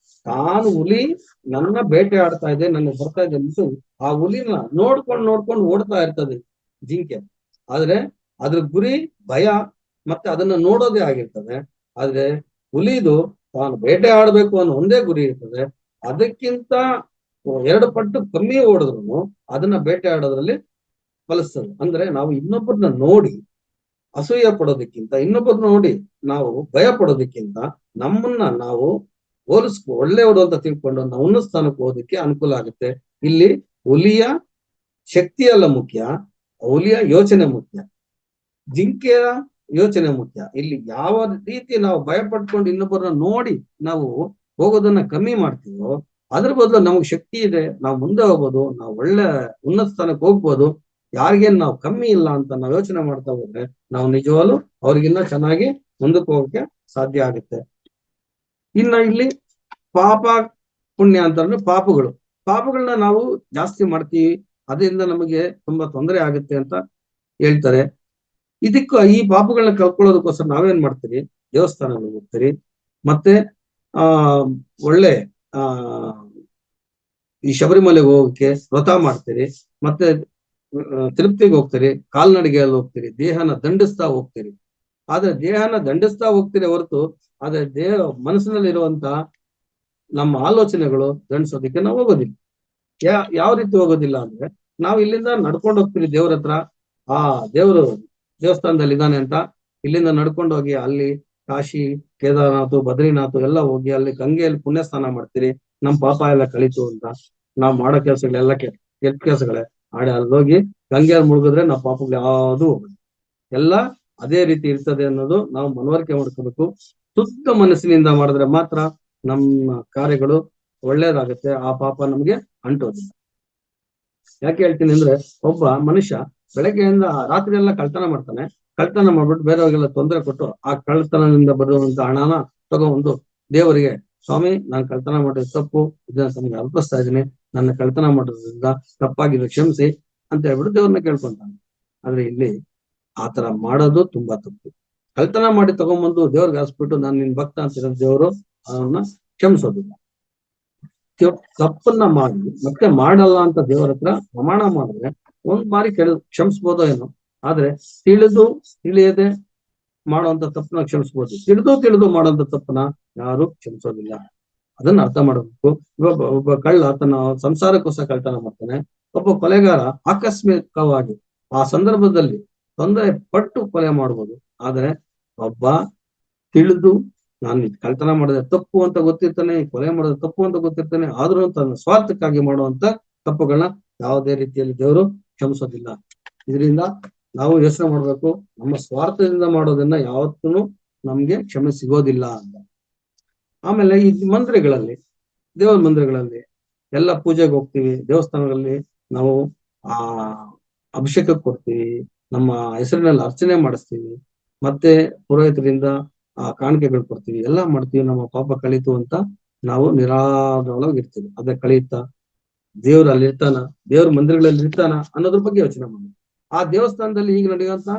Speaker 1: ತಾನು ಹುಲಿ ನನ್ನ ಬೇಟೆ ಆಡ್ತಾ ಇದೆ, ನನಗೆ ಬರ್ತಾ ಇದೆ ಅಂತ ಆ ಹುಲಿನ ನೋಡ್ಕೊಂಡು ಓಡ್ತಾ ಇರ್ತದೆ ಜಿಂಕೆ. ಆದ್ರೆ ಅದ್ರ ಗುರಿ ಭಯ ಮತ್ತೆ ಅದನ್ನ ನೋಡೋದೇ ಆಗಿರ್ತದೆ. ಆದ್ರೆ ಹುಲಿದು ತಾನು ಬೇಟೆ ಆಡ್ಬೇಕು ಅನ್ನೋ ಒಂದೇ ಗುರಿ ಇರ್ತದೆ. ಅದಕ್ಕಿಂತ 2 ಪಟ್ಟು ಕಮ್ಮಿ ಓಡಿದ್ರು ಅದನ್ನ ಬೇಟೆ ಆಡೋದ್ರಲ್ಲಿ ಫಲಿಸ್ತದೆ. ಅಂದ್ರೆ ನಾವು ಇನ್ನೊಬ್ಬರನ್ನ ನೋಡಿ ಅಸೂಯೆ ಪಡೋದಕ್ಕಿಂತ, ಇನ್ನೊಬ್ಬರನ್ನ ನೋಡಿ ನಾವು ಭಯ ಪಡೋದಕ್ಕಿಂತ, ನಮ್ಮನ್ನ ನಾವು ಒಳ್ಳೆಯವರು ಅಂತ ತಿಳ್ಕೊಂಡು ನಾವು ಉನ್ನತ ಸ್ಥಾನಕ್ಕೆ ಹೋಗೋದಕ್ಕೆ ಅನುಕೂಲ ಆಗುತ್ತೆ. ಇಲ್ಲಿ ಹುಲಿಯ ಶಕ್ತಿ ಅಲ್ಲ ಮುಖ್ಯ, ಹುಲಿಯ ಯೋಚನೆ ಮುಖ್ಯ, ಜಿಂಕೆಯ ಯೋಚನೆ ಮುಖ್ಯ. ಇಲ್ಲಿ ಯಾವ ರೀತಿ ನಾವು ಭಯ ಪಡ್ಕೊಂಡು ಇನ್ನೊಬ್ಬರನ್ನ ನೋಡಿ ನಾವು ಹೋಗೋದನ್ನ ಕಮ್ಮಿ ಮಾಡ್ತೀವೋ, ಅದ್ರ ಬದಲು ನಮ್ಗೆ ಶಕ್ತಿ ಇದೆ, ನಾವು ಮುಂದೆ ಹೋಗ್ಬೋದು, ನಾವು ಒಳ್ಳೆ ಉನ್ನತ ಸ್ಥಾನಕ್ಕೆ ಹೋಗ್ಬೋದು, ಯಾರಿಗೇನ್ ನಾವು ಕಮ್ಮಿ ಇಲ್ಲ ಅಂತ ನಾವು ಯೋಚನೆ ಮಾಡ್ತಾ ಹೋದ್ರೆ ನಾವು ನಿಜವಾಗ್ಲೂ ಅವ್ರಿಗಿನ್ನ ಚೆನ್ನಾಗಿ ಮುಂದಕ್ಕೆ ಹೋಗಕ್ಕೆ ಸಾಧ್ಯ ಆಗುತ್ತೆ. ಇನ್ನ ಇಲ್ಲಿ ಪಾಪ ಪುಣ್ಯ ಅಂತಂದ್ರೆ ಪಾಪಗಳನ್ನ ನಾವು ಜಾಸ್ತಿ ಮಾಡ್ತೀವಿ, ಅದರಿಂದ ನಮಗೆ ತುಂಬಾ ತೊಂದರೆ ಆಗುತ್ತೆ ಅಂತ ಹೇಳ್ತಾರೆ. ಇದಕ್ಕೂ ಈ ಪಾಪಗಳನ್ನ ಕಳ್ಕೊಳ್ಳೋದಕ್ಕೋಸ್ಕರ ನಾವೇನ್ ಮಾಡ್ತೀರಿ? ದೇವಸ್ಥಾನಗಳಿಗೆ ಹೋಗ್ತೀರಿ, ಮತ್ತೆ ಒಳ್ಳೆ ಈ ಶಬರಿಮಲೆಗೆ ಹೋಗಕ್ಕೆ ವ್ರತ ಮಾಡ್ತೀರಿ, ಮತ್ತೆ ತಿರುಪ್ತಿಗೆ ಹೋಗ್ತೀರಿ, ಕಾಲ್ನಡಿಗೆಯಲ್ಲಿ ಹೋಗ್ತೀರಿ, ದೇಹನ ದಂಡಿಸ್ತಾ ಹೋಗ್ತೀರಿ. ಆದ್ರೆ ದೇಹನ ದಂಡಿಸ್ತಾ ಹೋಗ್ತೀರಿ ಹೊರತು ಆದ್ರೆ ಮನಸ್ಸಿನಲ್ಲಿ ಇರುವಂತ ನಮ್ಮ ಆಲೋಚನೆಗಳು ದಂಡಿಸೋದಕ್ಕೆ ನಾವು ಹೋಗೋದಿಲ್ಲ. ಯಾವ ರೀತಿ ಹೋಗೋದಿಲ್ಲ ಅಂದ್ರೆ, ನಾವು ಇಲ್ಲಿಂದ ನಡ್ಕೊಂಡು ಹೋಗ್ತೀರಿ ದೇವ್ರ ಹತ್ರ, ಆ ದೇವರು ದೇವಸ್ಥಾನದಲ್ಲಿ ಇದ್ದಾನೆ ಅಂತ ಇಲ್ಲಿಂದ ನಡ್ಕೊಂಡು ಹೋಗಿ ಅಲ್ಲಿ ಕಾಶಿ, ಕೇದಾರನಾಥ್, ಬದ್ರಿನಾಥ್ ಎಲ್ಲ ಹೋಗಿ ಅಲ್ಲಿ ಗಂಗೆಯಲ್ಲಿ ಪುಣ್ಯ ಸ್ನಾನ ಮಾಡ್ತೀರಿ, ನಮ್ ಪಾಪ ಎಲ್ಲ ಕಳೀತು ಅಂತ. ನಾವ್ ಮಾಡೋ ಕೆಲಸಗಳೆಲ್ಲ ಕೆಟ್ಟ ಕೆಲಸಗಳೇ. ಅಲ್ಲಿ ಹೋಗಿ ಗಂಗೆಯಲ್ಲಿ ಮುಳುಗಿದ್ರೆ ನಾವ್ ಪಾಪಗಳು ಯಾವ್ದು ಹೋಗುದು ಎಲ್ಲ ಅದೇ ರೀತಿ ಇರ್ತದೆ ಅನ್ನೋದು ನಾವು ಮನವರಿಕೆ ಮಾಡ್ಕೋಬೇಕು. ಶುದ್ಧ ಮನಸ್ಸಿನಿಂದ ಮಾಡಿದ್ರೆ ಮಾತ್ರ ನಮ್ಮ ಕಾರ್ಯಗಳು ಒಳ್ಳೇದಾಗುತ್ತೆ, ಆ ಪಾಪ ನಮ್ಗೆ ಅಂಟೋದಿಲ್ಲ. ಯಾಕೆ ಹೇಳ್ತೀನಿ ಅಂದ್ರೆ, ಒಬ್ಬ ಮನುಷ್ಯ ಬೆಳಗ್ಗೆಯಿಂದ ರಾತ್ರಿ ಎಲ್ಲ ಕಳ್ತನ ಮಾಡ್ತಾನೆ, ಕಳ್ತನ ಮಾಡ್ಬಿಟ್ಟು ಬೇರೆಯವ್ರಿಗೆಲ್ಲ ತೊಂದರೆ ಕೊಟ್ಟು ಆ ಕಳ್ತನದಿಂದ ಬರುವಂತ ಹಣನ ತಗೊಂಡು ದೇವರಿಗೆ, ಸ್ವಾಮಿ ನಾನು ಕಳ್ತನ ಮಾಡಿದ ತಪ್ಪು, ಇದನ್ನ ತಮಗೆ ಅರ್ಪಿಸ್ತಾ ಇದ್ದೀನಿ, ನನ್ನ ಕಳ್ತನ ಮಾಡೋದ್ರಿಂದ ತಪ್ಪಾಗಿದೆ ಕ್ಷಮಿಸಿ ಅಂತ ಹೇಳ್ಬಿಟ್ಟು ದೇವ್ರನ್ನ ಕೇಳ್ಕೊಂತಾನೆ. ಆದ್ರೆ ಇಲ್ಲಿ ಆತರ ಮಾಡೋದು ತುಂಬಾ ತಪ್ಪು. ಕಳ್ತನ ಮಾಡಿ ತಗೊಂಡ್ಬಂದು ದೇವ್ರಿಗೆ ಹಾಸ್ಬಿಟ್ಟು ನಾನು ನಿನ್ ಭಕ್ತ ಅಂತಿರೋ ದೇವರು ಅವನ್ನ ಕ್ಷಮಿಸೋದಿಲ್ಲ. ತಪ್ಪನ್ನ ಮಾಡಿ ಮತ್ತೆ ಮಾಡಲ್ಲ ಅಂತ ದೇವರ ಹತ್ರ ಪ್ರಮಾಣ ಮಾಡಿದ್ರೆ ಒಂದ್ ಬಾರಿ ಕ್ಷಮಿಸ್ಬೋದೋ ಏನೋ. ಆದ್ರೆ ತಿಳಿಯದೆ ಮಾಡುವಂತ ತಪ್ಪನ ಕ್ಷಮಿಸ್ಬೋದು, ತಿಳಿದು ಮಾಡುವಂತ ತಪ್ಪನ ಯಾರು ಕ್ಷಮಿಸೋದಿಲ್ಲ. ಅದನ್ನ ಅರ್ಥ ಮಾಡಬೇಕು. ಒಬ್ಬ ಕಳ್ಳ ತನ್ನ ಸಂಸಾರಕ್ಕೋಸ್ಕರ ಕಳ್ತನ ಮಾಡ್ತಾನೆ, ಒಬ್ಬ ಕೊಲೆಗಾರ ಆಕಸ್ಮಿಕವಾಗಿ ಆ ಸಂದರ್ಭದಲ್ಲಿ ತೊಂದರೆ ಪಟ್ಟು ಕೊಲೆ ಮಾಡ್ಬೋದು. ಆದ್ರೆ ಒಬ್ಬ ತಿಳಿದು ನಾನು ಕಳ್ತನ ಮಾಡಿದ್ರೆ ತಪ್ಪು ಅಂತ ಗೊತ್ತಿರ್ತಾನೆ, ಕೊಲೆ ಮಾಡೋದು ತಪ್ಪು ಅಂತ ಗೊತ್ತಿರ್ತಾನೆ, ಆದ್ರೂ ತನ್ನ ಸ್ವಾರ್ಥಕ್ಕಾಗಿ ಮಾಡುವಂತ ತಪ್ಪುಗಳನ್ನ ಯಾವುದೇ ರೀತಿಯಲ್ಲಿ ದೇವರು ಕ್ಷಮಿಸೋದಿಲ್ಲ. ಇದರಿಂದ ನಾವು ಯೋಚನೆ ಮಾಡ್ಬೇಕು, ನಮ್ಮ ಸ್ವಾರ್ಥದಿಂದ ಮಾಡೋದನ್ನ ಯಾವತ್ತೂ ನಮ್ಗೆ ಕ್ಷಮೆ ಸಿಗೋದಿಲ್ಲ ಅಂತ. ಆಮೇಲೆ ಈ ಮಂದಿರಗಳಲ್ಲಿ, ದೇವರ ಮಂದಿರಗಳಲ್ಲಿ ಎಲ್ಲ ಪೂಜೆಗೆ ಹೋಗ್ತೀವಿ, ದೇವಸ್ಥಾನಗಳಲ್ಲಿ ನಾವು ಅಭಿಷೇಕ ಕೊಡ್ತೀವಿ, ನಮ್ಮ ಹೆಸರಿನಲ್ಲಿ ಅರ್ಚನೆ ಮಾಡಿಸ್ತೀವಿ, ಮತ್ತೆ ಪುರೋಹಿತರಿಂದ ಕಾಣಿಕೆಗಳು ಕೊಡ್ತೀವಿ, ಎಲ್ಲ ಮಾಡ್ತೀವಿ, ನಮ್ಮ ಪಾಪ ಕಳೀತು ಅಂತ ನಾವು ನಿರಾಳವಾಗಿ ಇರ್ತೀವಿ. ಅದೇ ಕಳೀತಾ ದೇವ್ರು ಅಲ್ಲಿ ಇರ್ತಾನ, ದೇವ್ರ ಮಂದಿರಗಳಲ್ಲಿ ಇರ್ತಾನ ಅನ್ನೋದ್ರ ಬಗ್ಗೆ ಯೋಚನೆ ಮಾಡಿ. ಆ ದೇವಸ್ಥಾನದಲ್ಲಿ ಈಗ ನಡೆಯುವಂತ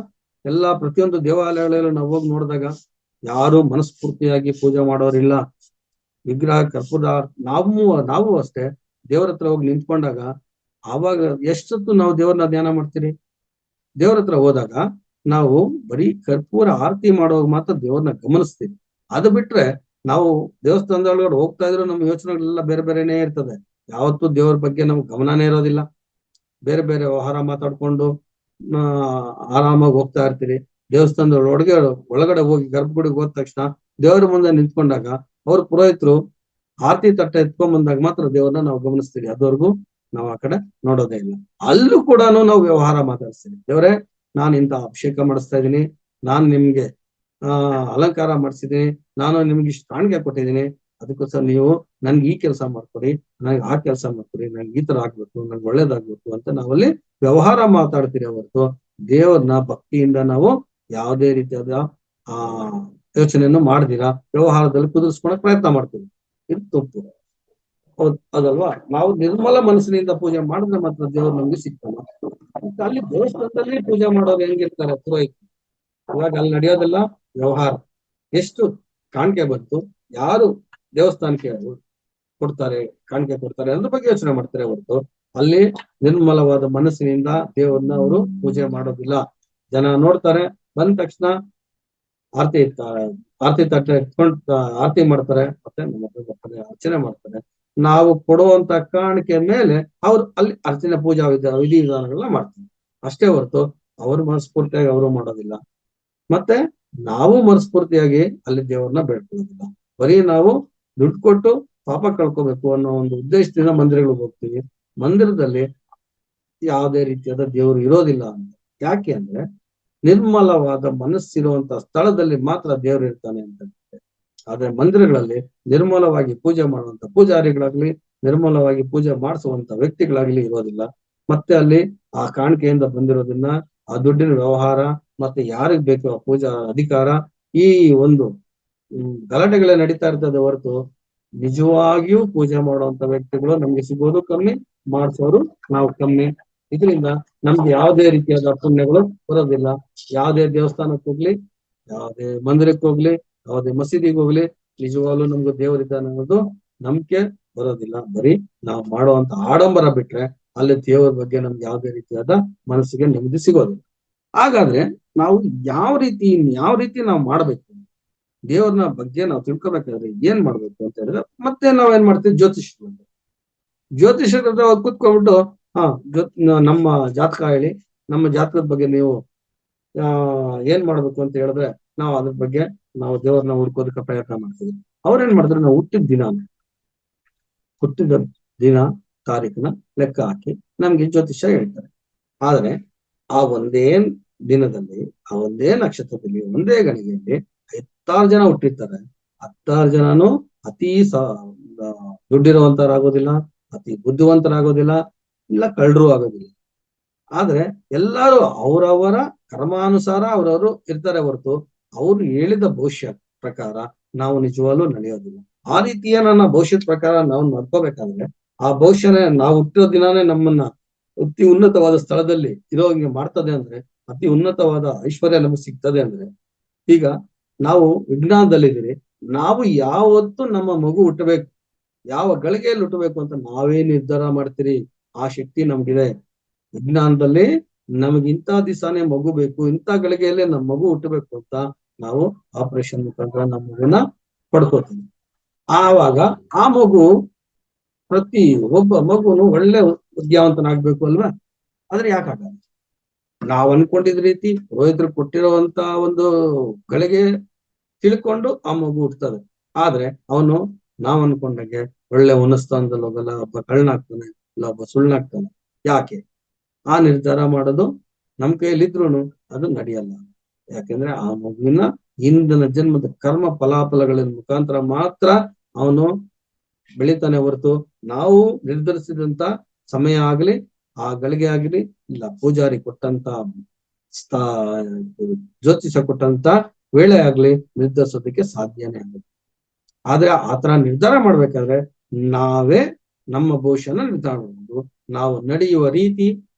Speaker 1: ಎಲ್ಲಾ ಪ್ರತಿಯೊಂದು ದೇವಾಲಯಗಳಲ್ಲೂ ನಾವು ಹೋಗಿ ನೋಡಿದಾಗ ಯಾರು ಮನಸ್ಫೂರ್ತಿಯಾಗಿ ಪೂಜೆ ಮಾಡೋರಿಲ್ಲ. ವಿಗ್ರಹ ಕರ್ಪೂರ ನಾವು ನಾವು ಅಷ್ಟೇ ದೇವ್ರ ಹತ್ರ ಹೋಗಿ ನಿಂತ್ಕೊಂಡಾಗ ಆವಾಗ ಎಷ್ಟೊತ್ತು ನಾವು ದೇವ್ರನ್ನ ಧ್ಯಾನ ಮಾಡ್ತೀರಿ? ದೇವ್ರ ಹತ್ರ ಹೋದಾಗ ನಾವು ಬರೀ ಕರ್ಪೂರ ಆರತಿ ಮಾಡುವಾಗ ಮಾತ್ರ ದೇವ್ರನ್ನ ಗಮನಿಸ್ತೀವಿ. ಅದು ಬಿಟ್ರೆ ನಾವು ದೇವಸ್ಥಾನದೊಳಗಡೆ ಹೋಗ್ತಾ ಇದ್ರು ನಮ್ಮ ಯೋಚನೆಗಳೆಲ್ಲ ಬೇರೆ ಬೇರೆನೇ ಇರ್ತದೆ. ಯಾವತ್ತೂ ದೇವ್ರ ಬಗ್ಗೆ ನಮ್ಗೆ ಗಮನನೇ ಇರೋದಿಲ್ಲ. ಬೇರೆ ಬೇರೆ ವ್ಯವಹಾರ ಮಾತಾಡ್ಕೊಂಡು ಆರಾಮಾಗಿ ಹೋಗ್ತಾ ಇರ್ತೀರಿ. ದೇವಸ್ಥಾನದ ಒಳಗಡೆ ಹೋಗಿ ಗರ್ಭಗುಡಿಗೆ ಹೋದ ತಕ್ಷಣ ದೇವರ ಮುಂದೆ ನಿಂತ್ಕೊಂಡಾಗ ಅವ್ರ ಪುರೋಹಿತರು ಆರತಿ ತಟ್ಟೆ ಎತ್ಕೊಂಡ್ ಬಂದಾಗ ಮಾತ್ರ ದೇವ್ರನ್ನ ನಾವು ಗಮನಿಸ್ತೀವಿ. ಅದುವರೆಗೂ ನಾವು ಆ ಕಡೆ ನೋಡೋದೇ ಇಲ್ಲ. ಅಲ್ಲೂ ಕೂಡ ನಾವು ವ್ಯವಹಾರ ಮಾತಾಡ್ತೀವಿ. ದೇವ್ರೆ, ನಾನು ಇಂತ ಅಭಿಷೇಕ ಮಾಡಿಸ್ತಾ ಇದ್ದೀನಿ, ನಾನ್ ನಿಮ್ಗೆ ಅಲಂಕಾರ ಮಾಡಿಸಿದೀನಿ, ನಾನು ನಿಮ್ಗೆ ಇಷ್ಟು ಕಾಣಿಕೆ ಕೊಟ್ಟಿದ್ದೀನಿ, ಅದಕ್ಕೋಸ್ಕರ ನೀವು ನನ್ಗೆ ಈ ಕೆಲಸ ಮಾಡ್ಕೊಡಿ, ನಂಗೆ ಆ ಕೆಲಸ ಮಾಡ್ಕೊಡಿ, ನಂಗೆ ಈ ತರ ಆಗ್ಬೇಕು, ನಂಗೆ ಒಳ್ಳೇದಾಗ್ಬೇಕು ಅಂತ ನಾವಲ್ಲಿ ವ್ಯವಹಾರ ಮಾತಾಡ್ತೀರಿ ಹೊರತು ದೇವ್ರನ್ನ ಭಕ್ತಿಯಿಂದ ನಾವು ಯಾವುದೇ ರೀತಿಯಾದ ಆ ಯೋಚನೆಯನ್ನು ಮಾಡ್ದಿರಾ ವ್ಯವಹಾರದಲ್ಲಿ ಕುದುರಿಸ್ಕೊಳಕ್ ಪ್ರಯತ್ನ ಮಾಡ್ತೀವಿ. ಇದು ತಪ್ಪು. ಅದಲ್ವಾ? ನಾವು ನಿರ್ಮಲ ಮನಸ್ಸಿನಿಂದ ಪೂಜೆ ಮಾಡಿದ್ರೆ ಮಾತ್ರ ದೇವ್ರು ನಮ್ಗೆ ಸಿಗ್ತಾನೆ. ಅಲ್ಲಿ ದೇವಸ್ಥಾನದಲ್ಲಿ ಪೂಜೆ ಮಾಡೋರು ಹೆಂಗಿರ್ತಾರೆ ಪುರೋಹಿತರು, ಇವಾಗ ಅಲ್ಲಿ ನಡೆಯೋದೆಲ್ಲ ವ್ಯವಹಾರ. ಎಷ್ಟು ಕಾಣಿಕೆ ಬಂತು, ಯಾರು ದೇವಸ್ಥಾನಕ್ಕೆ ಕೊಡ್ತಾರೆ, ಕಾಣಿಕೆ ಕೊಡ್ತಾರೆ ಅದ್ರ ಬಗ್ಗೆ ಯೋಚನೆ ಮಾಡ್ತಾರೆ ಹೊರತು ಅಲ್ಲಿ ನಿರ್ಮಲವಾದ ಮನಸ್ಸಿನಿಂದ ದೇವ್ರನ್ನ ಅವರು ಪೂಜೆ ಮಾಡೋದಿಲ್ಲ. ಜನ ನೋಡ್ತಾರೆ, ಬಂದ ತಕ್ಷಣ ಆರತಿ ತಟ್ಟೆ ಎತ್ಕೊಂಡು ಆರತಿ ಮಾಡ್ತಾರೆ, ಮತ್ತೆ ನಮ್ಮ ಹತ್ರ ಬರ್ತಾರೆ, ಅರ್ಚನೆ ಮಾಡ್ತಾರೆ. ನಾವು ಕೊಡುವಂತ ಕಾಣಿಕೆ ಮೇಲೆ ಅವ್ರು ಅಲ್ಲಿ ಅರ್ಚನೆ ಪೂಜಾ ವಿಧಿ ವಿಧಾನಗಳನ್ನ ಮಾಡ್ತಾರೆ ಅಷ್ಟೇ ಹೊರತು ಅವರು ಮನಸ್ಫೂರ್ತಿಯಾಗಿ ಅವರು ಮಾಡೋದಿಲ್ಲ. ಮತ್ತೆ ನಾವು ಮನಸ್ಫೂರ್ತಿಯಾಗಿ ಅಲ್ಲಿ ದೇವ್ರನ್ನ ಬೇಡ್ಕೊಳ್ಳೋದಿಲ್ಲ. ಬರೀ ನಾವು ದುಡ್ಡು ಕೊಟ್ಟು ಪಾಪ ಕಳ್ಕೋಬೇಕು ಅನ್ನೋ ಒಂದು ಉದ್ದೇಶದಿಂದ ಮಂದಿರಗಳಿಗೆ ಹೋಗ್ತೀವಿ. ಮಂದಿರದಲ್ಲಿ ಯಾವುದೇ ರೀತಿಯಾದ ದೇವರು ಇರೋದಿಲ್ಲ ಅಂತ. ಯಾಕೆ ಅಂದ್ರೆ ನಿರ್ಮಲವಾದ ಮನಸ್ಸಿರುವಂತ ಸ್ಥಳದಲ್ಲಿ ಮಾತ್ರ ದೇವರು ಇರ್ತಾನೆ ಅಂತ. ಆದ್ರೆ ಮಂದಿರಗಳಲ್ಲಿ ನಿರ್ಮಲವಾಗಿ ಪೂಜೆ ಮಾಡುವಂತ ಪೂಜಾರಿಗಳಾಗ್ಲಿ, ನಿರ್ಮಲವಾಗಿ ಪೂಜೆ ಮಾಡಿಸುವಂತ ವ್ಯಕ್ತಿಗಳಾಗ್ಲಿ ಇರೋದಿಲ್ಲ. ಮತ್ತೆ ಅಲ್ಲಿ ಆ ಕಾಣಿಕೆಯಿಂದ ಬಂದಿರೋದನ್ನ ಆ ದುಡ್ಡಿನ ವ್ಯವಹಾರ ಮತ್ತೆ ಯಾರಿಗ್ ಬೇಕು ಆ ಪೂಜಾ ಅಧಿಕಾರ, ಈ ಒಂದು ಗಲಾಟೆಗಳೇ ನಡೀತಾ ಇರ್ತದೆ ಹೊರತು ನಿಜವಾಗಿಯೂ ಪೂಜೆ ಮಾಡುವಂತ ವ್ಯಕ್ತಿಗಳು ನಮ್ಗೆ ಸಿಗೋದು ಕಮ್ಮಿ, ಮಾಡಿಸೋರು ನಾವು ಕಮ್ಮಿ. ಇದರಿಂದ ನಮ್ಗೆ ಯಾವುದೇ ರೀತಿಯಾದ ಪುಣ್ಯಗಳು ಬರೋದಿಲ್ಲ. ಯಾವುದೇ ದೇವಸ್ಥಾನಕ್ಕೆ ಹೋಗ್ಲಿ, ಯಾವುದೇ ಮಂದಿರಕ್ಕೆ ಹೋಗ್ಲಿ, ಯಾವುದೇ ಮಸೀದಿಗೆ ಹೋಗ್ಲಿ, ನಿಜವಾಗ್ಲೂ ನಮ್ಗೆ ದೇವರಿದ್ದಾನೆ ಅನ್ನೋದು ನಂಬಿಕೆ ಬರೋದಿಲ್ಲ. ಬರೀ ನಾವು ಮಾಡುವಂತ ಆಡಂಬರ ಬಿಟ್ರೆ ಅಲ್ಲಿ ದೇವರ ಬಗ್ಗೆ ನಮ್ಗೆ ಯಾವುದೇ ರೀತಿಯಾದ ಮನಸ್ಸಿಗೆ ನೆಮ್ಮದಿ ಸಿಗೋದಿಲ್ಲ. ಹಾಗಾದ್ರೆ ನಾವು ಯಾವ ರೀತಿ ನಾವು ಮಾಡ್ಬೇಕು, ದೇವ್ರನ್ನ ಬಗ್ಗೆ ನಾವು ತಿಳ್ಕೊಬೇಕಾದ್ರೆ ಏನ್ ಮಾಡ್ಬೇಕು ಅಂತ ಹೇಳಿದ್ರೆ, ಮತ್ತೆ ನಾವೇನ್ ಮಾಡ್ತೀವಿ, ಜ್ಯೋತಿಷರ ಕೂತ್ಕೊಂಡ್ಬಿಟ್ಟು ನಮ್ಮ ಜಾತಕ ಹೇಳಿ, ನಮ್ಮ ಜಾತಕದ ಬಗ್ಗೆ ನೀವು ಏನ್ ಮಾಡ್ಬೇಕು ಅಂತ ಹೇಳಿದ್ರೆ ನಾವು ಅದ್ರ ಬಗ್ಗೆ ನಾವು ದೇವ್ರನ್ನ ಹುಡ್ಕೋದಕ್ಕೆ ಪ್ರಯತ್ನ ಮಾಡ್ತೀವಿ. ಅವ್ರೇನ್ ಮಾಡಿದ್ರೆ ನಾವು ಹುಟ್ಟಿದ ದಿನ ತಾರೀಕನ್ನ ಲೆಕ್ಕ ಹಾಕಿ ನಮ್ಗೆ ಜ್ಯೋತಿಷ್ಯ ಹೇಳ್ತಾರೆ. ಆದ್ರೆ ಆ ಒಂದೇ ದಿನದಲ್ಲಿ, ಆ ಒಂದೇ ನಕ್ಷತ್ರದಲ್ಲಿ, ಒಂದೇ ಗಳಿಗೆಯಲ್ಲಿ 10 ಜನ ಹುಟ್ಟಿರ್ತಾರೆ. 10 ಜನನು ಅತಿ ದುಡ್ಡಿರುವಂತರಾಗೋದಿಲ್ಲ, ಅತಿ ಬುದ್ಧಿವಂತರಾಗೋದಿಲ್ಲ, ಇಲ್ಲ ಕಳ್ಳರು ಆಗೋದಿಲ್ಲ. ಆದ್ರೆ ಎಲ್ಲರೂ ಅವರವರ ಕರ್ಮಾನುಸಾರ ಅವರವರು ಇರ್ತಾರೆ ಹೊರತು ಅವ್ರು ಹೇಳಿದ ಭವಿಷ್ಯ ಪ್ರಕಾರ ನಾವು ನಿಜವಾಗ್ಲೂ ನಡೆಯೋದಿಲ್ಲ. ಆ ರೀತಿಯ ನನ್ನ ಭವಿಷ್ಯದ ಪ್ರಕಾರ ನಾವು ನಡ್ಕೋಬೇಕಾದ್ರೆ ಆ ಭವಿಷ್ಯನೇ ನಾವು ಹುಟ್ಟಿರೋ ದಿನಾನೇ ನಮ್ಮನ್ನ ಅತಿ ಉನ್ನತವಾದ ಸ್ಥಳದಲ್ಲಿ ಇರೋಂಗೆ ಮಾಡ್ತದೆ ಅಂದ್ರೆ, ಅತಿ ಉನ್ನತವಾದ ಐಶ್ವರ್ಯ ನಮಗೆ ಸಿಗ್ತದೆ ಅಂದ್ರೆ, ಈಗ ನಾವು ವಿಜ್ಞಾನದಲ್ಲಿದ್ದೀರಿ, ನಾವು ಯಾವತ್ತು ನಮ್ಮ ಮಗು ಹುಟ್ಟಬೇಕು, ಯಾವ ಗಳಿಗೆಯಲ್ಲಿ ಹುಟ್ಟಬೇಕು ಅಂತ ನಾವೇ ನಿರ್ಧಾರ ಮಾಡ್ತೀರಿ. ಆ ಶಕ್ತಿ ನಮ್ಗಿದೆ. ವಿಜ್ಞಾನದಲ್ಲಿ ನಮ್ಗೆ ಇಂಥ ದಿವಸನೇ ಮಗು ಬೇಕು, ಇಂಥ ಗಳಿಗೆಯಲ್ಲೇ ನಮ್ಮ ಮಗು ಹುಟ್ಟಬೇಕು ಅಂತ ನಾವು ಆಪರೇಷನ್ ಮುಖಾಂತರ ನಮ್ಮ ಮಗುನ ಪಡ್ಕೋತೀವಿ. ಆವಾಗ ಆ ಮಗು, ಪ್ರತಿ ಒಬ್ಬ ಮಗುನು ಒಳ್ಳೆ ವಿದ್ಯಾವಂತನಾಗ್ಬೇಕು ಅಲ್ವಾ? ಆದ್ರೆ ಯಾಕಾಗಲ್ಲ? ನಾವ್ ಅನ್ಕೊಂಡಿದ ರೀತಿ ರೋಹಿತರು ಕೊಟ್ಟಿರುವಂತ ಒಂದು ಗಳಿಗೆ ತಿಳ್ಕೊಂಡು ಆ ಮಗು ಹುಟ್ಟುತ್ತದೆ. ಆದ್ರೆ ಅವನು ನಾವ್ ಅನ್ಕೊಂಡಂಗೆ ಒಳ್ಳೆ ಉನ್ನಸ್ಥಾನದಲ್ಲಿ ಹೋಗಲ್ಲ, ಒಬ್ಬ ಕಳ್ಳನಾಗ್ತಾನೆ, ಇಲ್ಲ ಒಬ್ಬ ಸುಳ್ಳನಾಗ್ತಾನೆ. ಯಾಕೆ? ಆ ನಿರ್ಧಾರ ಮಾಡೋದು ನಮ್ ಕೈಯಲ್ಲಿದ್ರು ಅದು ನಡೆಯಲ್ಲ. ಯಾಕೆಂದ್ರೆ ಆ ಮಗುವಿನ ಹಿಂದಿನ ಜನ್ಮದ ಕರ್ಮ ಫಲಾಫಲಗಳ ಮುಖಾಂತರ ಮಾತ್ರ ಅವನು ಬೆಳಿತಾನೆ ಹೊರತು ನಾವು ನಿರ್ಧರಿಸಿದಂತ ಸಮಯ ಆಗ್ಲಿ, ಆ ಗಳಿಗೆ ಆಗ್ಲಿ, ಇಲ್ಲ ಪೂಜಾರಿ ಕೊಟ್ಟಂತ ಜ್ಯೋತಿಷ ಕೊಟ್ಟಂತ ವೇಳೆ ಆಗ್ಲಿ ನಿರ್ಧರಿಸೋದಕ್ಕೆ ಸಾಧ್ಯನೇ ಆಗುತ್ತೆ. ಆದ್ರೆ ಆತರ ನಿರ್ಧಾರ ಮಾಡ್ಬೇಕಾದ್ರೆ ನಾವೇ ನಮ್ಮ ಭವಿಷ್ಯನ ನಿರ್ಧಾರ ಮಾಡ್ಬೋದು. ನಾವು ನಡೆಯುವ ರೀತಿ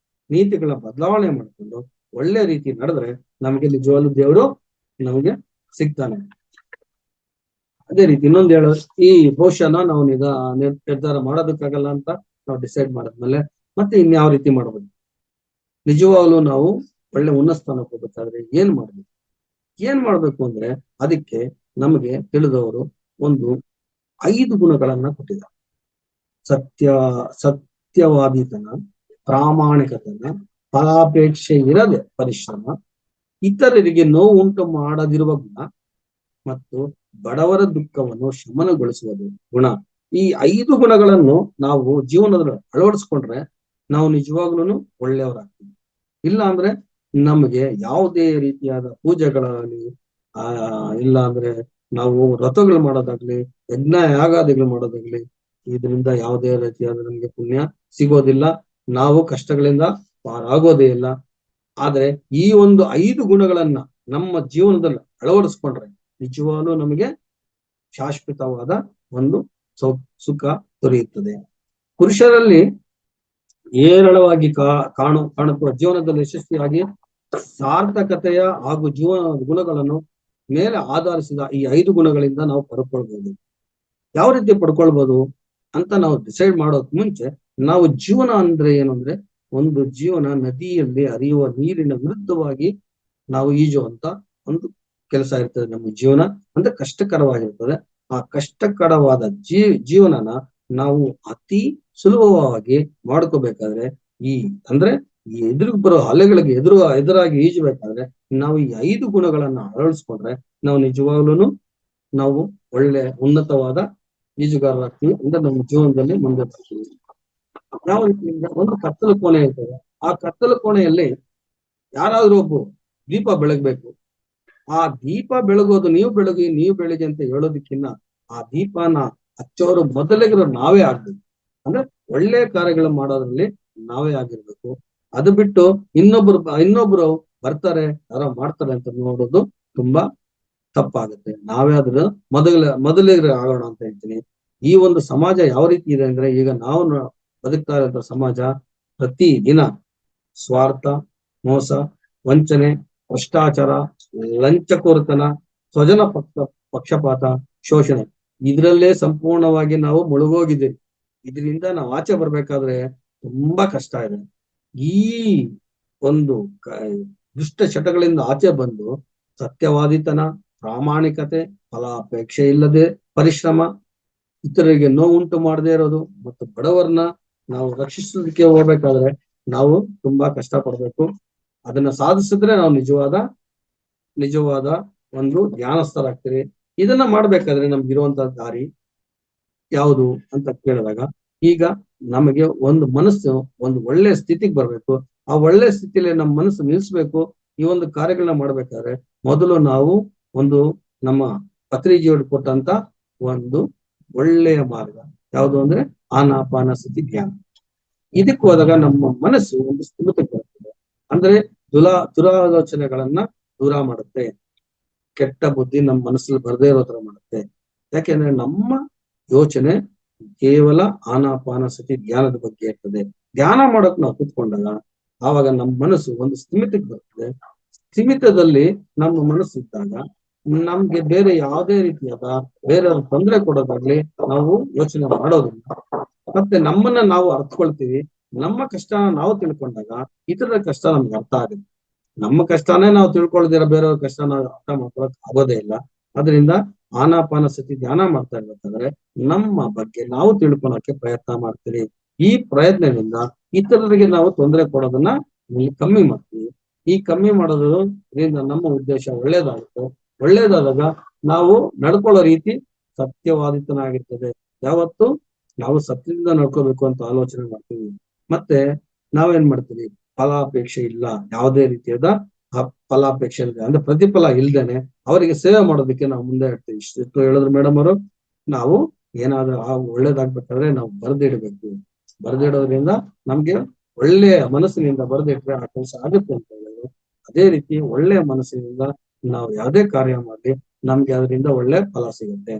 Speaker 1: ನೀತಿಗಳ ಬದಲಾವಣೆ ಮಾಡ್ಕೊಂಡು ಒಳ್ಳೆ ರೀತಿ ನಡೆದ್ರೆ ನಮಗೆ ನಿಜವಾಗ್ಲೂ ದೇವರು ನಮಗೆ ಸಿಗ್ತಾನೆ. ಅದೇ ರೀತಿ ಇನ್ನೊಂದು ಹೇಳೋ, ಈ ಬಹುಶಃ ನಾವು ನಿರ್ಧಾರ ಮಾಡೋದಕ್ಕಾಗಲ್ಲ ಅಂತ ನಾವು ಡಿಸೈಡ್ ಮಾಡಿದ್ಮೇಲೆ ಮತ್ತೆ ಇನ್ಯಾವ ರೀತಿ ಮಾಡ್ಬೋದು, ನಿಜವಾಗ್ಲೂ ನಾವು ಒಳ್ಳೆ ಉನ್ನತ ಸ್ಥಾನಕ್ಕೆ ಹೋಗ್ಬೇಕಾದ್ರೆ ಏನ್ ಮಾಡ್ಬೇಕು ಅಂದ್ರೆ ಅದಕ್ಕೆ ನಮಗೆ ತಿಳಿದವರು ಒಂದು 5 ಗುಣಗಳನ್ನ ಕೊಟ್ಟಿದ್ದಾರೆ. ಸತ್ಯವಾದಿತನ, ಪ್ರಾಮಾಣಿಕತನ, ಫಲಾಪೇಕ್ಷೆ ಇರದೆ ಪರಿಶ್ರಮ, ಇತರರಿಗೆ ನೋವು ಉಂಟು ಮಾಡದಿರುವ ಗುಣ ಮತ್ತು ಬಡವರ ದುಃಖವನ್ನು ಶಮನಗೊಳಿಸುವುದು ಗುಣ. ಈ 5 ಗುಣಗಳನ್ನು ನಾವು ಜೀವನದಲ್ಲಿ ಅಳವಡಿಸ್ಕೊಂಡ್ರೆ ನಾವು ನಿಜವಾಗ್ಲೂ ಒಳ್ಳೆಯವರಾಗ್ತೀವಿ. ಇಲ್ಲ ಅಂದ್ರೆ ನಮಗೆ ಯಾವುದೇ ರೀತಿಯಾದ ಪೂಜೆಗಳಾಗಲಿ ಇಲ್ಲ ಅಂದ್ರೆ ನಾವು ವ್ರತಗಳು ಮಾಡೋದಾಗ್ಲಿ, ಯಜ್ಞ ಯಾಗಾದಿಗಳು ಮಾಡೋದಾಗ್ಲಿ, ಇದರಿಂದ ಯಾವುದೇ ರೀತಿಯಾದ ನಮ್ಗೆ ಪುಣ್ಯ ಸಿಗೋದಿಲ್ಲ, ನಾವು ಕಷ್ಟಗಳಿಂದ ಪಾರಾಗೋದೇ ಇಲ್ಲ. ಆದ್ರೆ ಈ ಒಂದು 5 ಗುಣಗಳನ್ನ ನಮ್ಮ ಜೀವನದಲ್ಲಿ ಅಳವಡಿಸ್ಕೊಂಡ್ರೆ ನಿಜವಾಗ್ಲೂ ನಮಗೆ ಶಾಶ್ವತವಾದ ಒಂದು ಸುಖ ದೊರೆಯುತ್ತದೆ. ಪುರುಷರಲ್ಲಿ ಹೇರಳವಾಗಿ ಕಾಣುವ ಜೀವನದಲ್ಲಿ ಯಶಸ್ವಿಯಾಗಿ ಸಾರ್ಥಕತೆಯ ಹಾಗೂ ಜೀವನದ ಗುಣಗಳನ್ನು ಮೇಲೆ ಆಧರಿಸಿದ ಈ 5 ಗುಣಗಳಿಂದ ನಾವು ಪಡ್ಕೊಳ್ಬಹುದು. ಯಾವ ರೀತಿ ಪಡ್ಕೊಳ್ಬಹುದು ಅಂತ ನಾವು ಡಿಸೈಡ್ ಮಾಡೋಕ್ ಮುಂಚೆ ನಾವು ಜೀವನ ಅಂದ್ರೆ ಏನು ಅಂದ್ರೆ ಒಂದು ಜೀವನ ನದಿಯಲ್ಲಿ ಹರಿಯುವ ನೀರಿನ ವಿರುದ್ಧವಾಗಿ ನಾವು ಈಜುವಂತ ಒಂದು ಕೆಲಸ ಇರ್ತದೆ. ನಮ್ಮ ಜೀವನ ಅಂದ್ರೆ ಕಷ್ಟಕರವಾಗಿರ್ತದೆ. ಆ ಕಷ್ಟಕರವಾದ ಜೀವನನ ನಾವು ಅತಿ ಸುಲಭವಾಗಿ ಮಾಡ್ಕೋಬೇಕಾದ್ರೆ ಈ ಎದುರಿಗೆ ಬರೋ ಅಲೆಗಳಿಗೆ ಎದುರಾಗಿ ಈಜಬೇಕಾದ್ರೆ ನಾವು ಈ 5 ಗುಣಗಳನ್ನ ಅಳವಡಿಸ್ಕೊಂಡ್ರೆ ನಾವು ನಿಜವಾಗ್ಲೂ ನಾವು ಒಳ್ಳೆ ಉನ್ನತವಾದ ಈಜುಗಾರರಾಗ್ತೀವಿ. ಅಂದ್ರೆ ನಮ್ಮ ಜೀವನದಲ್ಲಿ ಮುಂದೆ ಬರ್ತೀವಿ. ಯಾವ ರೀತಿಯಿಂದ ಒಂದು ಕತ್ತಲು ಕೋಣೆ ಇರ್ತದೆ, ಆ ಕತ್ತಲು ಕೋಣೆಯಲ್ಲಿ ಯಾರಾದ್ರೂ ಒಬ್ಬರು ದೀಪ ಬೆಳಗ್ಬೇಕು. ಆ ದೀಪ ಬೆಳಗೋದು ನೀವು ಬೆಳಗಿ ಅಂತ ಹೇಳೋದಕ್ಕಿಂತ ಆ ದೀಪನ ಹಚ್ಚೋರು ಮೊದಲಿಗರು ನಾವೇ ಆಗ್ಬೇಕು. ಅಂದ್ರೆ ಒಳ್ಳೆ ಕಾರ್ಯಗಳು ಮಾಡೋದ್ರಲ್ಲಿ ನಾವೇ ಆಗಿರ್ಬೇಕು. ಅದು ಬಿಟ್ಟು ಇನ್ನೊಬ್ರು ಬರ್ತಾರೆ ಯಾರೋ ಮಾಡ್ತಾರೆ ಅಂತ ನೋಡೋದು ತುಂಬಾ ತಪ್ಪಾಗುತ್ತೆ. ನಾವೇ ಅದ್ರ ಮೊದಲಿಗರು ಆಗೋಣ ಅಂತ ಹೇಳ್ತೀನಿ. ಈ ಒಂದು ಸಮಾಜ ಯಾವ ರೀತಿ ಇದೆ ಅಂದ್ರೆ ಈಗ ನಾವು ಬದುಕ್ತಾ ಇರೋ ಸಮಾಜ ಪ್ರತಿ ದಿನ ಸ್ವಾರ್ಥ, ಮೋಸ, ವಂಚನೆ, ಭ್ರಷ್ಟಾಚಾರ, ಲಂಚಕೋರತನ, ಸ್ವಜನ ಪಕ್ಷಪಾತ, ಶೋಷಣೆ ಇದರಲ್ಲೇ ಸಂಪೂರ್ಣವಾಗಿ ನಾವು ಮುಳುಗೋಗಿದ್ದೀವಿ. ಇದರಿಂದ ನಾವು ಆಚೆ ಬರ್ಬೇಕಾದ್ರೆ ತುಂಬಾ ಕಷ್ಟ ಇದೆ. ಈ ಒಂದು ದುಷ್ಟ ಚಟಗಳಿಂದ ಆಚೆ ಬಂದು ಸತ್ಯವಾದಿತನ, ಪ್ರಾಮಾಣಿಕತೆ, ಫಲಾಪೇಕ್ಷೆ ಇಲ್ಲದೆ ಪರಿಶ್ರಮ, ಇತರರಿಗೆ ನೋವುಂಟು ಮಾಡದೇ ಇರೋದು ಮತ್ತು ಬಡವರನ್ನ ನಾವು ರಕ್ಷಿಸೋದಕ್ಕೆ ಹೋಗ್ಬೇಕಾದ್ರೆ ನಾವು ತುಂಬಾ ಕಷ್ಟ ಪಡ್ಬೇಕು. ಅದನ್ನ ಸಾಧಿಸಿದ್ರೆ ನಾವು ನಿಜವಾದ ಒಂದು ಜ್ಞಾನಸ್ಥರಾಗ್ತೀವಿ. ಇದನ್ನ ಮಾಡ್ಬೇಕಾದ್ರೆ ನಮ್ಗಿರುವಂತಹ ದಾರಿ ಯಾವುದು ಅಂತ ಕೇಳಿದಾಗ ಈಗ ನಮಗೆ ಒಂದು ಮನಸ್ಸು ಒಂದು ಒಳ್ಳೆ ಸ್ಥಿತಿಗೆ ಬರ್ಬೇಕು. ಆ ಒಳ್ಳೆ ಸ್ಥಿತಿಯಲ್ಲಿ ನಮ್ಮ ಮನಸ್ಸು ನಿಲ್ಲಿಸ್ಬೇಕು. ಈ ಒಂದು ಕಾರ್ಯಗಳನ್ನ ಮಾಡ್ಬೇಕಾದ್ರೆ ಮೊದಲು ನಾವು ಒಂದು ನಮ್ಮ ಪತ್ರಿಜಿಯವರು ಕೊಟ್ಟಂತ ಒಂದು ಒಳ್ಳೆಯ ಮಾರ್ಗ ಯಾವುದು ಅಂದ್ರೆ ಆನಾಪಾನ ಸ್ಥಿತಿ ಧ್ಯಾನ. ಇದಕ್ಕೆ ಹೋದಾಗ ನಮ್ಮ ಮನಸ್ಸು ಒಂದು ಸ್ಥಿಮಿತಕ್ಕೆ ಬರ್ತದೆ. ಅಂದ್ರೆ ದುರಾಲೋಚನೆಗಳನ್ನ ದೂರ ಮಾಡುತ್ತೆ. ಕೆಟ್ಟ ಬುದ್ಧಿ ನಮ್ಮ ಮನಸ್ಸಲ್ಲಿ ಬರದೇ ಇರೋ ತರ ಮಾಡುತ್ತೆ. ಯಾಕೆಂದ್ರೆ ನಮ್ಮ ಯೋಚನೆ ಕೇವಲ ಆನಾಪಾನ ಸ್ಥಿತಿ ಧ್ಯಾನದ ಬಗ್ಗೆ ಇರ್ತದೆ. ಧ್ಯಾನ ಮಾಡಕ್ ನಾವು ಕೂತ್ಕೊಂಡಾಗ ಆವಾಗ ನಮ್ಮ ಮನಸ್ಸು ಒಂದು ಸ್ಥಿಮಿತಕ್ಕೆ ಬರ್ತದೆ. ಸ್ಥಿಮಿತದಲ್ಲಿ ನಮ್ಮ ಮನಸ್ಸು ಇದ್ದಾಗ ನಮ್ಗೆ ಬೇರೆ ಯಾವುದೇ ರೀತಿಯಾದ ಬೇರೆಯವ್ರ ತೊಂದರೆ ಕೊಡೋದಾಗ್ಲಿ ನಾವು ಯೋಚನೆ ಮಾಡೋದಿಲ್ಲ. ಮತ್ತೆ ನಮ್ಮನ್ನ ನಾವು ಅರ್ಥಕೊಳ್ತೀವಿ. ನಮ್ಮ ಕಷ್ಟ ನಾವು ತಿಳ್ಕೊಂಡಾಗ ಇತರರ ಕಷ್ಟ ನಮ್ಗೆ ಅರ್ಥ ಆಗುತ್ತೆ. ನಮ್ಮ ಕಷ್ಟನೇ ನಾವು ತಿಳ್ಕೊಳ್ದಿರ ಬೇರೆಯವ್ರ ಕಷ್ಟ ನಾವು ಅರ್ಥ ಮಾಡ್ಕೊಳಕ್ ಆಗೋದೇ ಇಲ್ಲ. ಅದರಿಂದ ಆನಾಪಾನ ಸ್ಥಿತಿ ಧ್ಯಾನ ಮಾಡ್ತಾ ಇರ್ಬೇಕಾದ್ರೆ ನಮ್ಮ ಬಗ್ಗೆ ನಾವು ತಿಳ್ಕೊಳಕ್ಕೆ ಪ್ರಯತ್ನ ಮಾಡ್ತೀವಿ. ಈ ಪ್ರಯತ್ನದಿಂದ ಇತರರಿಗೆ ನಾವು ತೊಂದರೆ ಕೊಡೋದನ್ನ ಕಮ್ಮಿ ಮಾಡ್ತೀವಿ. ಈ ಕಮ್ಮಿ ಮಾಡೋದ್ರಿಂದ ನಮ್ಮ ಉದ್ದೇಶ ಒಳ್ಳೇದಾಗುತ್ತೆ. ಒಳ್ಳೇದಾದಾಗ ನಾವು ನಡ್ಕೊಳ್ಳೋ ರೀತಿ ಸತ್ಯವಾದಿತನಾಗಿರ್ತದೆ. ಯಾವತ್ತು ನಾವು ಸತ್ಯದಿಂದ ನಡ್ಕೋಬೇಕು ಅಂತ ಆಲೋಚನೆ ಮಾಡ್ತೀವಿ. ಮತ್ತೆ ನಾವೇನ್ ಮಾಡ್ತೀವಿ, ಫಲಾಪೇಕ್ಷೆ ಇಲ್ಲ, ಯಾವುದೇ ರೀತಿಯಾದ ಫಲಾಪೇಕ್ಷೆ ಇಲ್ಲದೆ ಅಂದ್ರೆ ಪ್ರತಿಫಲ ಇಲ್ದೇನೆ ಅವರಿಗೆ ಸೇವೆ ಮಾಡೋದಕ್ಕೆ ನಾವು ಮುಂದೆ ಇಡ್ತೀವಿ. ಇಷ್ಟು ಹೇಳಿದ್ರು ಮೇಡಮ್ ಅವರು, ನಾವು ಏನಾದ್ರೂ ಒಳ್ಳೇದಾಗ್ಬೇಕಾದ್ರೆ ನಾವು ಬರೆದಿಡ್ಬೇಕು. ಬರೆದಿಡೋದ್ರಿಂದ ನಮ್ಗೆ ಒಳ್ಳೆಯ ಮನಸ್ಸಿನಿಂದ ಬರೆದಿಟ್ರೆ ಆ ಕೆಲಸ ಆಗುತ್ತೆ ಅಂತ ಹೇಳಿದ್ರು. ಅದೇ ರೀತಿ ಒಳ್ಳೆಯ ಮನಸ್ಸಿನಿಂದ ನಾವು ಯಾವುದೇ ಕಾರ್ಯ ಮಾಡಿ ನಮ್ಗೆ ಅದರಿಂದ ಒಳ್ಳೆ ಫಲ ಸಿಗುತ್ತೆ.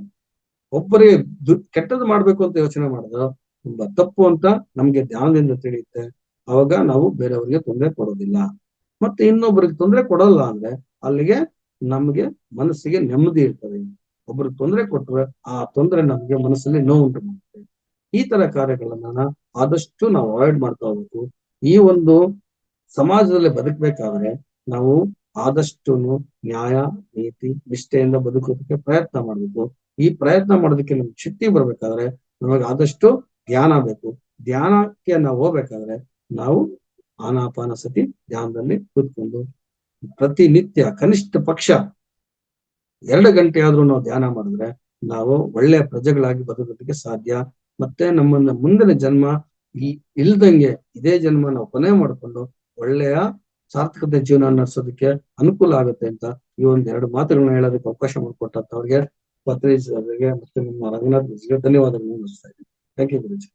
Speaker 1: ಒಬ್ಬರಿಗೆ ಕೆಟ್ಟದ್ದು ಮಾಡ್ಬೇಕು ಅಂತ ಯೋಚನೆ ಮಾಡಿದ್ರು ತುಂಬಾ ತಪ್ಪು ಅಂತ ನಮ್ಗೆ ಧ್ಯಾನದಿಂದ ತಿಳಿಯುತ್ತೆ. ಅವಾಗ ನಾವು ಬೇರೆಯವ್ರಿಗೆ ತೊಂದರೆ ಕೊಡೋದಿಲ್ಲ. ಮತ್ತೆ ಇನ್ನೊಬ್ಬರಿಗೆ ತೊಂದರೆ ಕೊಡಲ್ಲ ಅಂದ್ರೆ ಅಲ್ಲಿಗೆ ನಮ್ಗೆ ಮನಸ್ಸಿಗೆ ನೆಮ್ಮದಿ ಇರ್ತದೆ. ಒಬ್ರು ತೊಂದರೆ ಕೊಟ್ರೆ ಆ ತೊಂದರೆ ನಮ್ಗೆ ಮನಸ್ಸಲ್ಲಿ ನೋವುಂಟು ಮಾಡುತ್ತೆ. ಈ ತರ ಕಾರ್ಯಗಳನ್ನ ಆದಷ್ಟು ನಾವು ಅವಾಯ್ಡ್ ಮಾಡ್ತಾ ಹೋಗ್ಬೇಕು. ಈ ಒಂದು ಸಮಾಜದಲ್ಲಿ ಬದುಕಬೇಕಾದ್ರೆ ನಾವು ಆದಷ್ಟು ನ್ಯಾಯ, ನೀತಿ, ನಿಷ್ಠೆಯಿಂದ ಬದುಕೋದಕ್ಕೆ ಪ್ರಯತ್ನ ಮಾಡ್ಬೇಕು. ಈ ಪ್ರಯತ್ನ ಮಾಡೋದಕ್ಕೆ ನಮ್ಗೆ ಶಕ್ತಿ ಬರ್ಬೇಕಾದ್ರೆ ನಮಗೆ ಆದಷ್ಟು ಧ್ಯಾನ ಬೇಕು. ಧ್ಯಾನಕ್ಕೆ ನಾವು ಹೋಗ್ಬೇಕಾದ್ರೆ ನಾವು ಆನಾಪಾನಸತಿ ಧ್ಯಾನದಲ್ಲಿ ಕೂತ್ಕೊಂಡು ಪ್ರತಿನಿತ್ಯ ಕನಿಷ್ಠ ಪಕ್ಷ 2 ಗಂಟೆ ಆದ್ರೂ ನಾವು ಧ್ಯಾನ ಮಾಡಿದ್ರೆ ನಾವು ಒಳ್ಳೆಯ ಪ್ರಜೆಗಳಾಗಿ ಬದುಕೋದಕ್ಕೆ ಸಾಧ್ಯ. ಮತ್ತೆ ನಮ್ಮನ್ನ ಮುಂದಿನ ಜನ್ಮ ಇಲ್ದಂಗೆ ಇದೇ ಜನ್ಮ ನಾವು ಕೊನೆ ಮಾಡಿಕೊಂಡು ಒಳ್ಳೆಯ ಸಾರ್ಥಕತೆ ಜೀವನ ನಡೆಸೋದಕ್ಕೆ ಅನುಕೂಲ ಆಗುತ್ತೆ ಅಂತ ಈ ಒಂದ್ 2 ಮಾತುಗಳನ್ನ ಹೇಳೋದಕ್ಕೆ ಅವಕಾಶ ಮಾಡಿಕೊಟ್ಟಂತ ಅವ್ರಿಗೆ ಪತ್ರಿಜ್ ಅವರಿಗೆ ಮತ್ತೆ ನಮ್ಮ ರಂಗನಾಥ್ ಧನ್ಯವಾದಗಳನ್ನು ನಡೆಸ್ತಾ ಇದ್ದೀನಿ. Thank you Guruji.